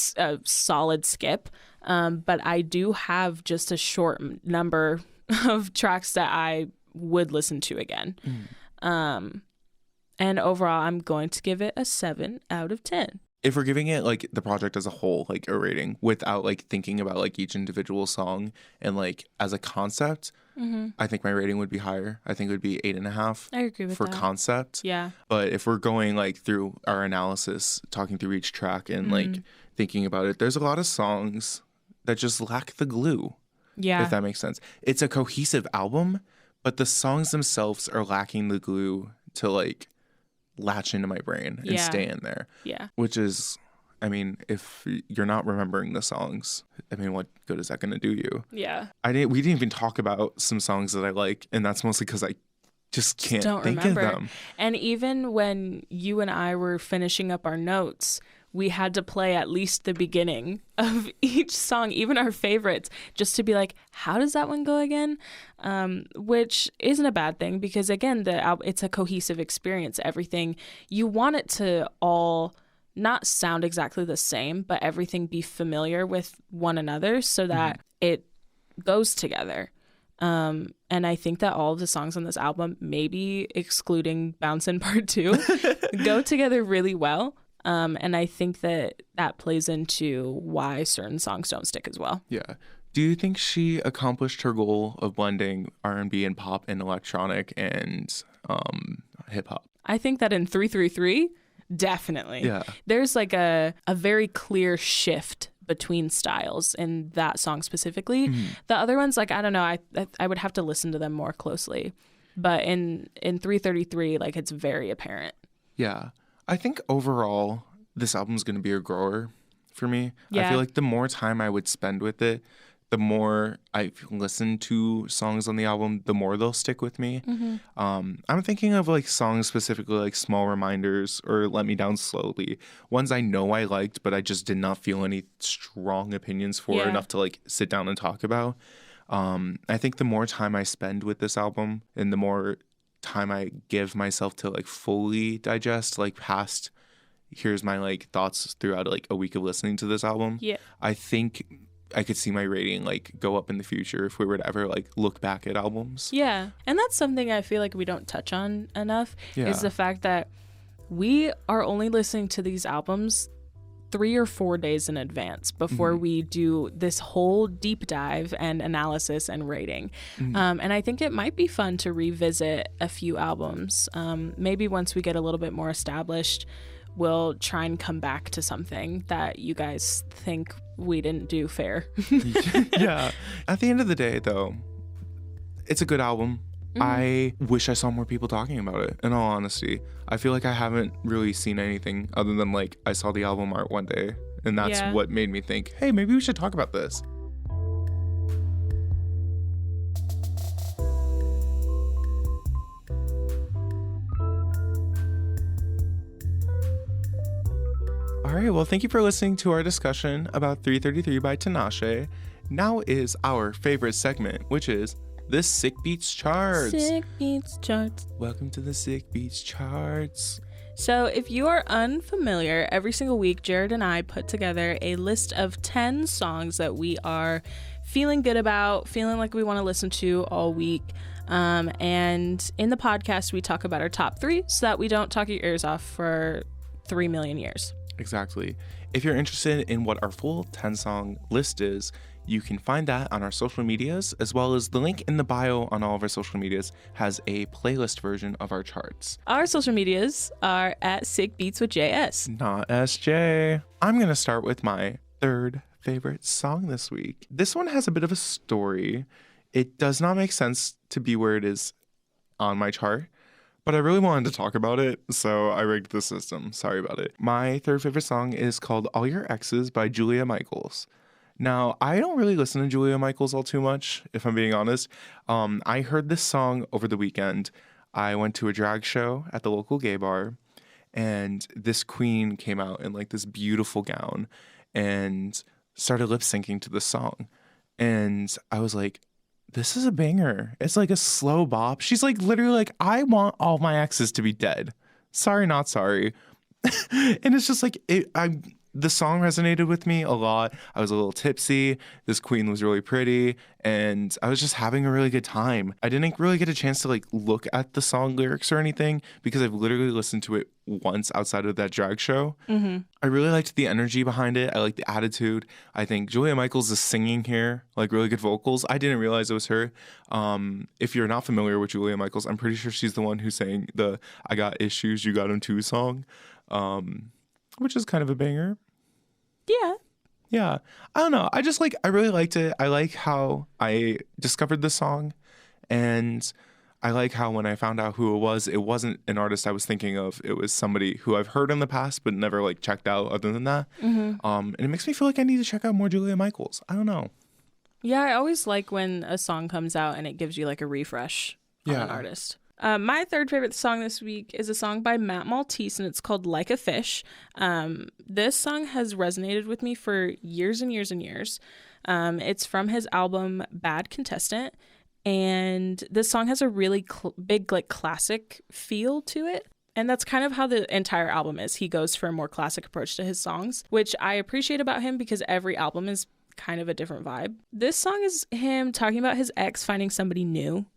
solid skip. But I do have just a short number of tracks that I would listen to again. And overall, I'm going to give it a 7 out of 10. If we're giving it like the project as a whole, like a rating without like thinking about like each individual song and like as a concept, I think my rating would be higher. I think it would be 8.5. I agree with for that. concept. Yeah. But if we're going like through our analysis, talking through each track and like thinking about it, there's a lot of songs that just lack the glue. Yeah. If that makes sense. It's a cohesive album, but the songs themselves are lacking the glue to like latch into my brain and stay in there. Yeah. Which is I mean, if you're not remembering the songs, I mean, what good is that going to do you? Yeah. We didn't even talk about some songs that I like, and that's mostly because I just can't Don't think remember. of them. And even when you and I were finishing up our notes, we had to play at least the beginning of each song, even our favorites, just to be like, how does that one go again? Which isn't a bad thing because, again, it's a cohesive experience. Everything, you want it to all not sound exactly the same, but everything be familiar with one another so that it goes together. And I think that all of the songs on this album, maybe excluding Bouncin' Part 2, go together really well. And I think that plays into why certain songs don't stick as well. Yeah. Do you think she accomplished her goal of blending R&B and pop and electronic and hip hop? I think that in 333, definitely. Yeah. There's like a very clear shift between styles in that song specifically. The other ones, like, I don't know, I would have to listen to them more closely. But in 333, like, it's very apparent. Yeah. I think overall, this album's going to be a grower for me. Yeah. I feel like the more time I would spend with it, the more I listen to songs on the album, the more they'll stick with me. I'm thinking of like songs specifically like Small Reminders or Let Me Down Slowly. Ones I know I liked, but I just did not feel any strong opinions for enough to like sit down and talk about. I think the more time I spend with this album and the more time I give myself to like fully digest, like past here's my like thoughts throughout like a week of listening to this album. Yeah. I think I could see my rating like go up in the future if we were to ever like look back at albums. Yeah. And that's something I feel like we don't touch on enough is the fact that we are only listening to these albums 3 or 4 days in advance before we do this whole deep dive and analysis and rating. And I think it might be fun to revisit a few albums. Maybe once we get a little bit more established, we'll try and come back to something that you guys think we didn't do fair. Yeah. At the end of the day, though, it's a good album. I wish I saw more people talking about it, in all honesty. I feel like I haven't really seen anything other than like I saw the album art one day, and that's what made me think, hey, maybe we should talk about this. All right, well, thank you for listening to our discussion about 333 by Tinashe. Now is our favorite segment, which is the Sick Beats Charts. Sick Beats Charts. Welcome to the Sick Beats Charts. So if you are unfamiliar, every single week, Jared and I put together a list of 10 songs that we are feeling good about, feeling like we want to listen to all week. And in the podcast, we talk about our top 3 so that we don't talk your ears off for 3 million years. Exactly. If you're interested in what our full 10-song list is, you can find that on our social medias, as well as the link in the bio on all of our social medias has a playlist version of our charts. Our social medias are at Sick Beats with JS. Not SJ. I'm going to start with my third favorite song this week. This one has a bit of a story. It does not make sense to be where it is on my chart, but I really wanted to talk about it, so I rigged the system. Sorry about it. My third favorite song is called All Your Exes by Julia Michaels. Now, I don't really listen to Julia Michaels all too much, if I'm being honest. I heard this song over the weekend. I went to a drag show at the local gay bar, and this queen came out in like this beautiful gown and started lip syncing to the song. And I was like, this is a banger. It's like a slow bop. She's like literally like, I want all my exes to be dead. Sorry, not sorry. And it's just like, the song resonated with me a lot. I was a little tipsy. This queen was really pretty, and I was just having a really good time. I didn't really get a chance to like look at the song lyrics or anything because I've literally listened to it once outside of that drag show. I really liked the energy behind it. I liked the attitude. I think Julia Michaels is singing here, like really good vocals. I didn't realize it was her. If you're not familiar with Julia Michaels, I'm pretty sure she's the one who sang the I Got Issues, You Got 'Em Too song. Which is kind of a banger. Yeah. I don't know. I really liked it. I like how I discovered the song, and I like how when I found out who it wasn't an artist I was thinking of. It was somebody who I've heard in the past but never like checked out other than that. And it makes me feel like I need to check out more Julia Michaels. I don't know. Yeah, I always like when a song comes out and it gives you like a refresh on an artist. My third favorite song this week is a song by Matt Maltese, and it's called Like a Fish. This song has resonated with me for years and years and years. It's from his album Bad Contestant, and this song has a really big like classic feel to it. And that's kind of how the entire album is. He goes for a more classic approach to his songs, which I appreciate about him because every album is kind of a different vibe. This song is him talking about his ex finding somebody new.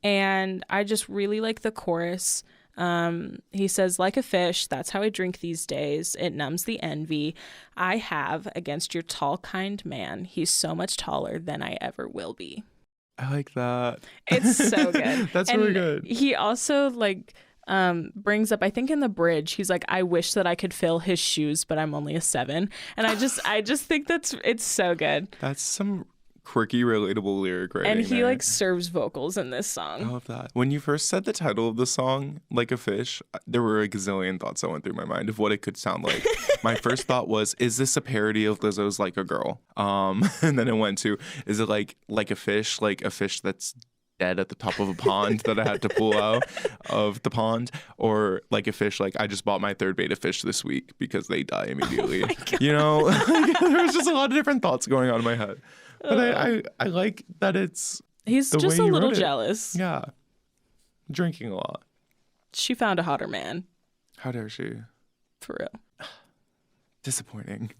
And I just really like the chorus. He says, like a fish, that's how I drink these days. It numbs the envy I have against your tall, kind man. He's so much taller than I ever will be. I like that. It's so good. That's really good. He also like brings up, I think in the bridge, he's like, I wish that I could fill his shoes, but I'm only a 7. And I just think it's so good. That's some quirky, relatable lyric writing. And he like serves vocals in this song. I love that. When you first said the title of the song, Like a Fish, there were a gazillion thoughts that went through my mind of what it could sound like. My first thought was, is this a parody of Lizzo's Like a Girl? And then it went to, is it like a fish that's dead at the top of a pond that I had to pull out of the pond, or like a fish like I just bought my third beta fish this week because they die immediately. You know, there was just a lot of different thoughts going on in my head. But I like that he's just a little jealous. Yeah. Drinking a lot. She found a hotter man. How dare she? For real. Disappointing.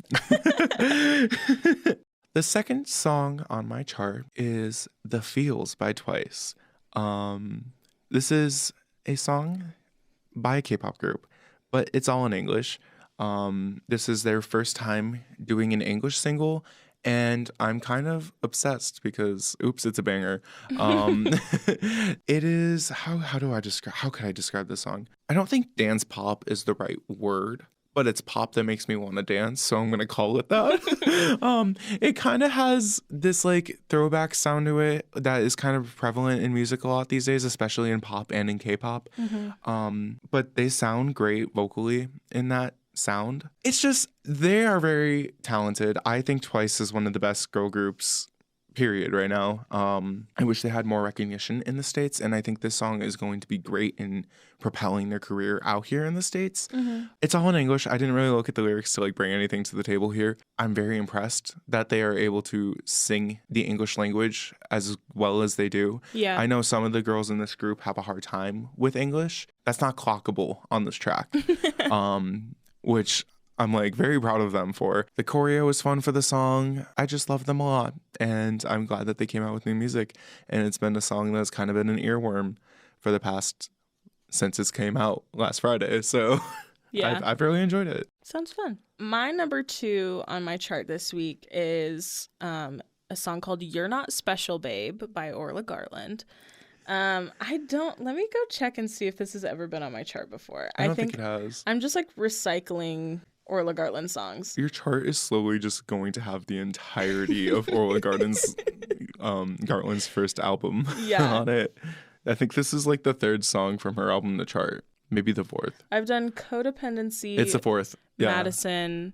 The second song on my chart is The Feels by Twice. This is a song by a K-pop group, but it's all in English. This is their first time doing an English single, and I'm kind of obsessed because, oops, it's a banger. It is, how could I describe this song? I don't think dance pop is the right word, but it's pop that makes me want to dance, so I'm going to call it that. It kind of has this like throwback sound to it that is kind of prevalent in music a lot these days, especially in pop and in K-pop. But they sound great vocally in that sound. It's just, they are very talented. I think Twice is one of the best girl groups, period, right now. I wish they had more recognition in the States, and I think this song is going to be great in propelling their career out here in the States. It's all in English. I didn't really look at the lyrics to like bring anything to the table here. I'm very impressed that they are able to sing the English language as well as they do. Yeah. I know some of the girls in this group have a hard time with English. That's not clockable on this track. Which I'm like very proud of them for. The choreo was fun for the song. I just love them a lot. And I'm glad that they came out with new music. And it's been a song that's kind of been an earworm for the past, since it came out last Friday. So yeah, I've really enjoyed it. Sounds fun. My number 2 on my chart this week is a song called You're Not Special Babe by Orla Garland. Let me go check and see if this has ever been on my chart before. I don't think it has. I'm just like recycling Orla Garland songs. Your chart is slowly just going to have the entirety of Orla Garland's first album on it. I think this is like the 3rd song from her album to chart. Maybe the 4th. I've done Codependency. It's the 4th. Yeah. Madison,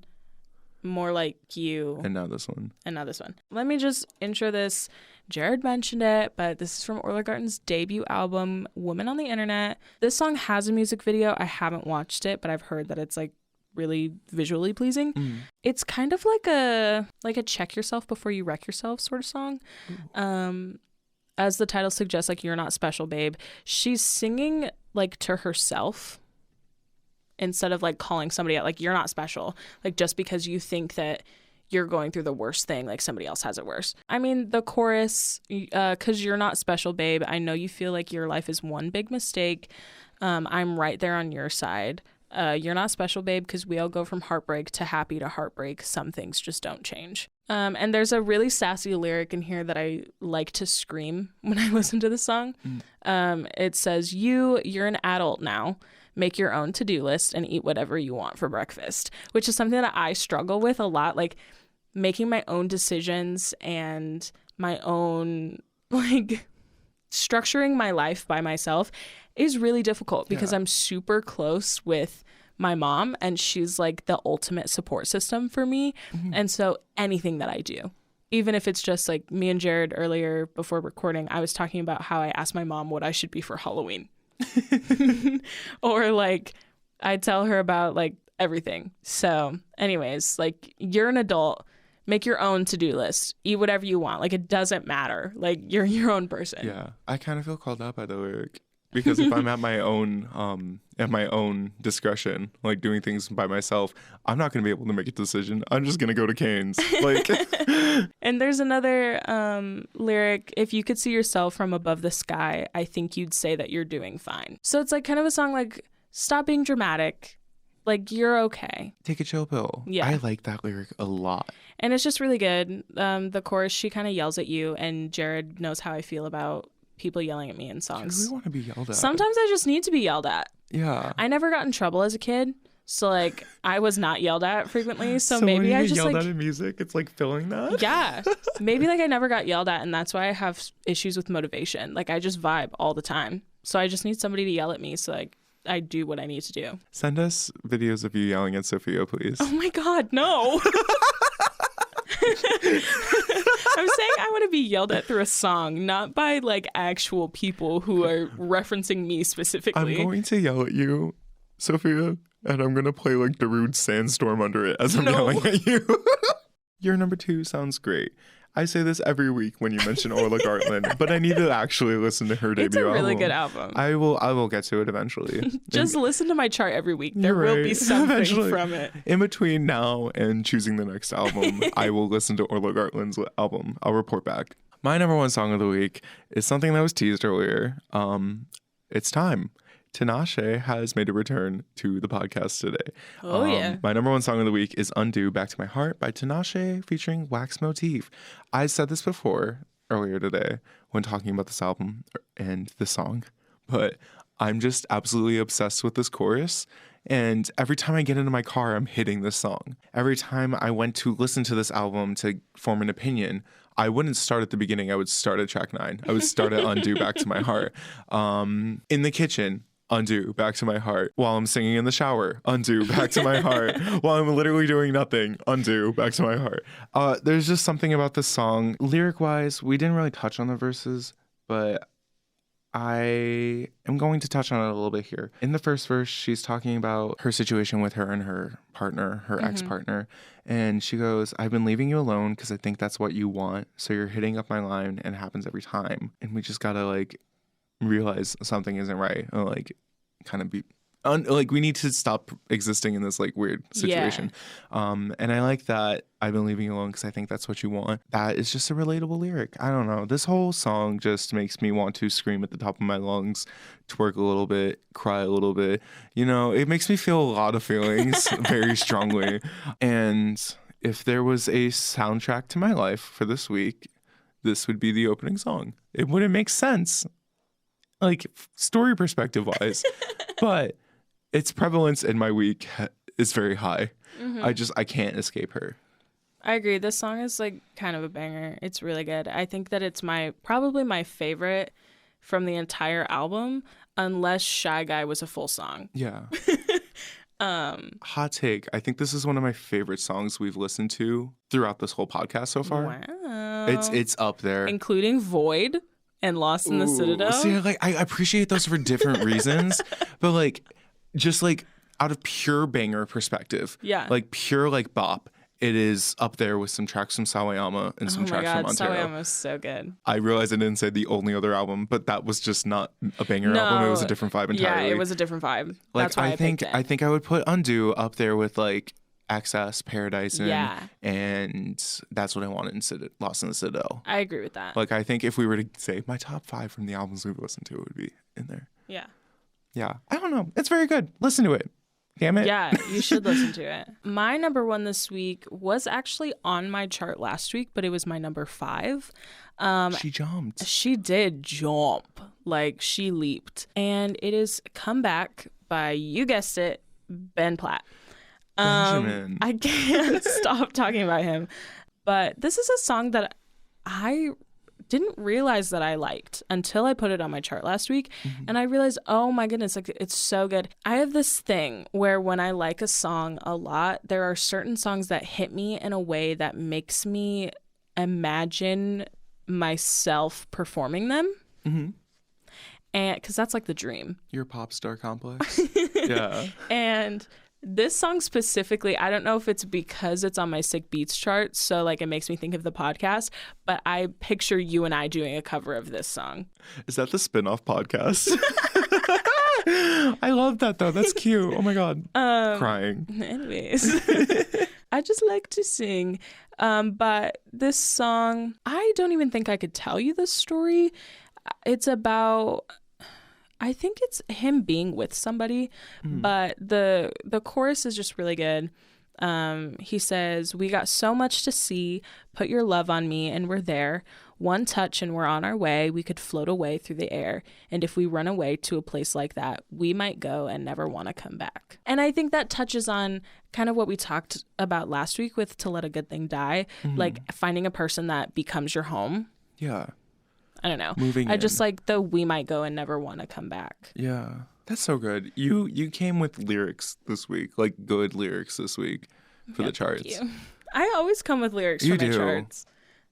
More Like You. And now this one. Let me just intro this. Jared mentioned it, but this is from Orla Garland's debut album, Woman on the Internet. This song has a music video. I haven't watched it, but I've heard that it's like really visually pleasing. It's kind of like a check yourself before you wreck yourself sort of song. As the title suggests, like, you're not special, babe. She's singing like to herself instead of like calling somebody out, like, you're not special, like, just because you think that you're going through the worst thing, like somebody else has it worse. I mean, the chorus, 'cause you're not special, babe. I know you feel like your life is one big mistake. I'm right there on your side. You're not special, babe, because we all go from heartbreak to happy to heartbreak. Some things just don't change. And there's a really sassy lyric in here that I like to scream when I listen to the song. It says, you're an adult now. Make your own to-do list and eat whatever you want for breakfast, which is something that I struggle with a lot, like making my own decisions and my own, like, structuring my life by myself is really difficult because I'm super close with my mom, and she's like the ultimate support system for me. And so anything that I do, even if it's just like me and Jared earlier before recording, I was talking about how I asked my mom what I should be for Halloween. Or like I tell her about like everything. So anyways, like you're an adult, make your own to-do list, eat whatever you want. Like it doesn't matter. Like you're your own person. Yeah. I kind of feel called out by the lyric because if I'm at my own discretion, like doing things by myself, I'm not going to be able to make a decision. I'm just going to go to Cane's. Like, and there's another lyric, if you could see yourself from above the sky, I think you'd say that you're doing fine. So it's like kind of a song like, stop being dramatic. Like, you're okay. Take a chill pill. Yeah. I like that lyric a lot. And it's just really good. The chorus, she kind of yells at you, and Jared knows how I feel about people yelling at me in songs. I really want to be yelled at. Sometimes I just need to be yelled at. Yeah. I never got in trouble as a kid. So, like, I was not yelled at frequently. So maybe when I you just, yelled like... at in music, it's like filling that? Yeah. Maybe, like, I never got yelled at, and that's why I have issues with motivation. Like, I just vibe all the time. So I just need somebody to yell at me so, like, I do what I need to do. Send us videos of you yelling at Sofia, please. Oh my God, no. I'm saying I want to be yelled at through a song, not by like actual people who are referencing me specifically. I'm going to yell at you, Sofia, and I'm going to play like Darude Sandstorm under it as I'm yelling at you. Your number 2 sounds great. I say this every week when you mention Orla Gartland, but I need to actually listen to her debut album. It's a really good album. I will get to it eventually. Just listen to my chart every week. There will be something from it. In between now and choosing the next album, I will listen to Orla Gartland's album. I'll report back. My number 1 song of the week is something that was teased earlier. It's time. Tinashe has made a return to the podcast today. Oh, yeah. My number 1 song of the week is Undo Back to My Heart by Tinashe featuring Wax Motif. I said this before earlier today when talking about this album and the song, but I'm just absolutely obsessed with this chorus. And every time I get into my car, I'm hitting this song. Every time I went to listen to this album to form an opinion, I wouldn't start at the beginning. I would start at track 9. I would start at Undo Back to My Heart. In the kitchen, Undo Back to My Heart. While I'm singing in the shower, Undo Back to My Heart. While I'm literally doing nothing, Undo Back to My Heart. There's just something about this song. Lyric-wise, we didn't really touch on the verses, but I am going to touch on it a little bit here. In the first verse, she's talking about her situation with her and her partner, her ex-partner. And she goes, I've been leaving you alone because I think that's what you want. So you're hitting up my line and it happens every time. And we just gotta like realize something isn't right. Or like kind of be like we need to stop existing in this like weird situation. And I like that I've been leaving you alone because I think that's what you want. That is just a relatable lyric. I don't know. This whole song just makes me want to scream at the top of my lungs, twerk a little bit, cry a little bit. You know, it makes me feel a lot of feelings very strongly. And if there was a soundtrack to my life for this week, this would be the opening song. It wouldn't make sense, like story perspective wise, but its prevalence in my week is very high. I can't escape her. I agree. This song is like kind of a banger. It's really good. I think that it's probably my favorite from the entire album, unless Shy Guy was a full song. Yeah. Hot take. I think this is one of my favorite songs we've listened to throughout this whole podcast so far. Wow. It's up there. Including Void and Lost in the Citadel. See, I appreciate those for different reasons, but like just like out of pure banger perspective, like pure like bop, it is up there with some tracks from Sawayama and some tracks from Montero. Sawayama was so good. I realized I didn't say the only other album, but that was just not a banger album. It was a different vibe entirely. Yeah, it was a different vibe. Like, that's why I picked it. I think I would put Undo up there with like Exes, Paradise, and That's What I Wanted in Lost in the Citadel. I agree with that. Like, I think if we were to say my top 5 from the albums we've listened to, it would be in there. Yeah. Yeah. I don't know. It's very good. Listen to it. Damn it. Yeah, you should listen to it. My number 1 this week was actually on my chart last week, but it was my number 5. She jumped. She did jump. Like, she leaped. And it is Come Back by, you guessed it, Ben Platt. Benjamin. I can't stop talking about him. But this is a song that I didn't realize that I liked until I put it on my chart last week. And I realized, oh my goodness, like it's so good. I have this thing where when I like a song a lot, there are certain songs that hit me in a way that makes me imagine myself performing them. And because that's like the dream. Your pop star complex. Yeah. And this song specifically, I don't know if it's because it's on my Sick Beats chart, so like it makes me think of the podcast, but I picture you and I doing a cover of this song. Is that the spin-off podcast? I love that though. That's cute. Oh my God. Crying. Anyways. I just like to sing. But this song, I don't even think I could tell you the story. It's about, I think it's him being with somebody, but the chorus is just really good. He says, "We got so much to see, put your love on me and we're there. One touch and we're on our way. We could float away through the air. And if we run away to a place like that, we might go and never want to come back." And I think that touches on kind of what we talked about last week with To Let a Good Thing Die, like finding a person that becomes your home. Yeah. I don't know. Moving I in. just like the "we might go and never want to come back." Yeah. That's so good. You came with lyrics this week, like good lyrics this week for the charts. Thank you. I always come with lyrics You for my do. charts.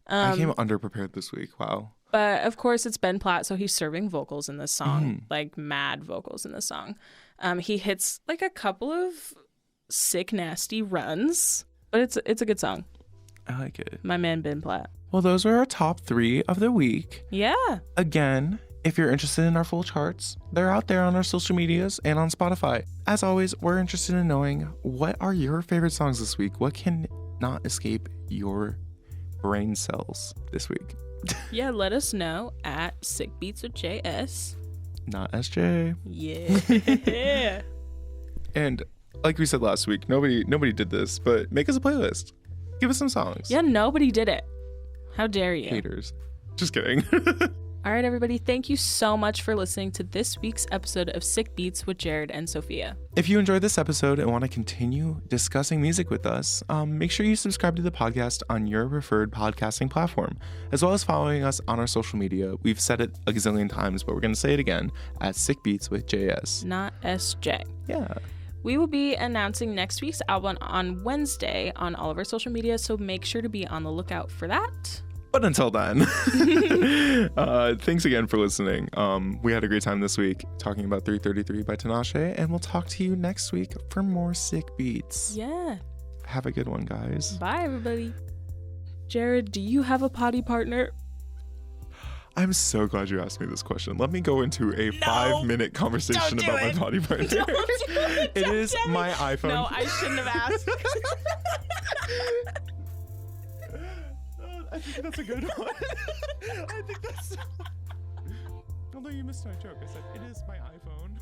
I came underprepared this week. Wow. But of course it's Ben Platt, so he's serving vocals in this song, like mad vocals in this song. He hits like a couple of sick, nasty runs, but it's a good song. I like it. My man Ben Platt. Well, those are our top 3 of the week. Yeah. Again, if you're interested in our full charts, they're out there on our social medias and on Spotify. As always, we're interested in knowing what are your favorite songs this week? What can not escape your brain cells this week? Yeah, let us know at Sick Beats with JS. Not SJ. Yeah. And like we said last week, nobody did this, but make us a playlist. Give us some songs. Yeah, nobody did it. How dare you? Haters. Just kidding. All right, everybody. Thank you so much for listening to this week's episode of Sick Beats with Jared and Sofia. If you enjoyed this episode and want to continue discussing music with us, make sure you subscribe to the podcast on your preferred podcasting platform, as well as following us on our social media. We've said it a gazillion times, but we're going to say it again at Sick Beats with JS. Not SJ. Yeah. We will be announcing next week's album on Wednesday on all of our social media, so make sure to be on the lookout for that. But until then, thanks again for listening. We had a great time this week talking about 333 by Tinashe, and we'll talk to you next week for more sick beats. Yeah. Have a good one, guys. Bye, everybody. Jared, do you have a potty partner? I'm so glad you asked me this question. Let me go into a 5-minute conversation about my potty partner. Don't do it. It is my iPhone. No, I shouldn't have asked. I think that's a good one. I think that's... Although you missed my joke. I said, it is my iPhone.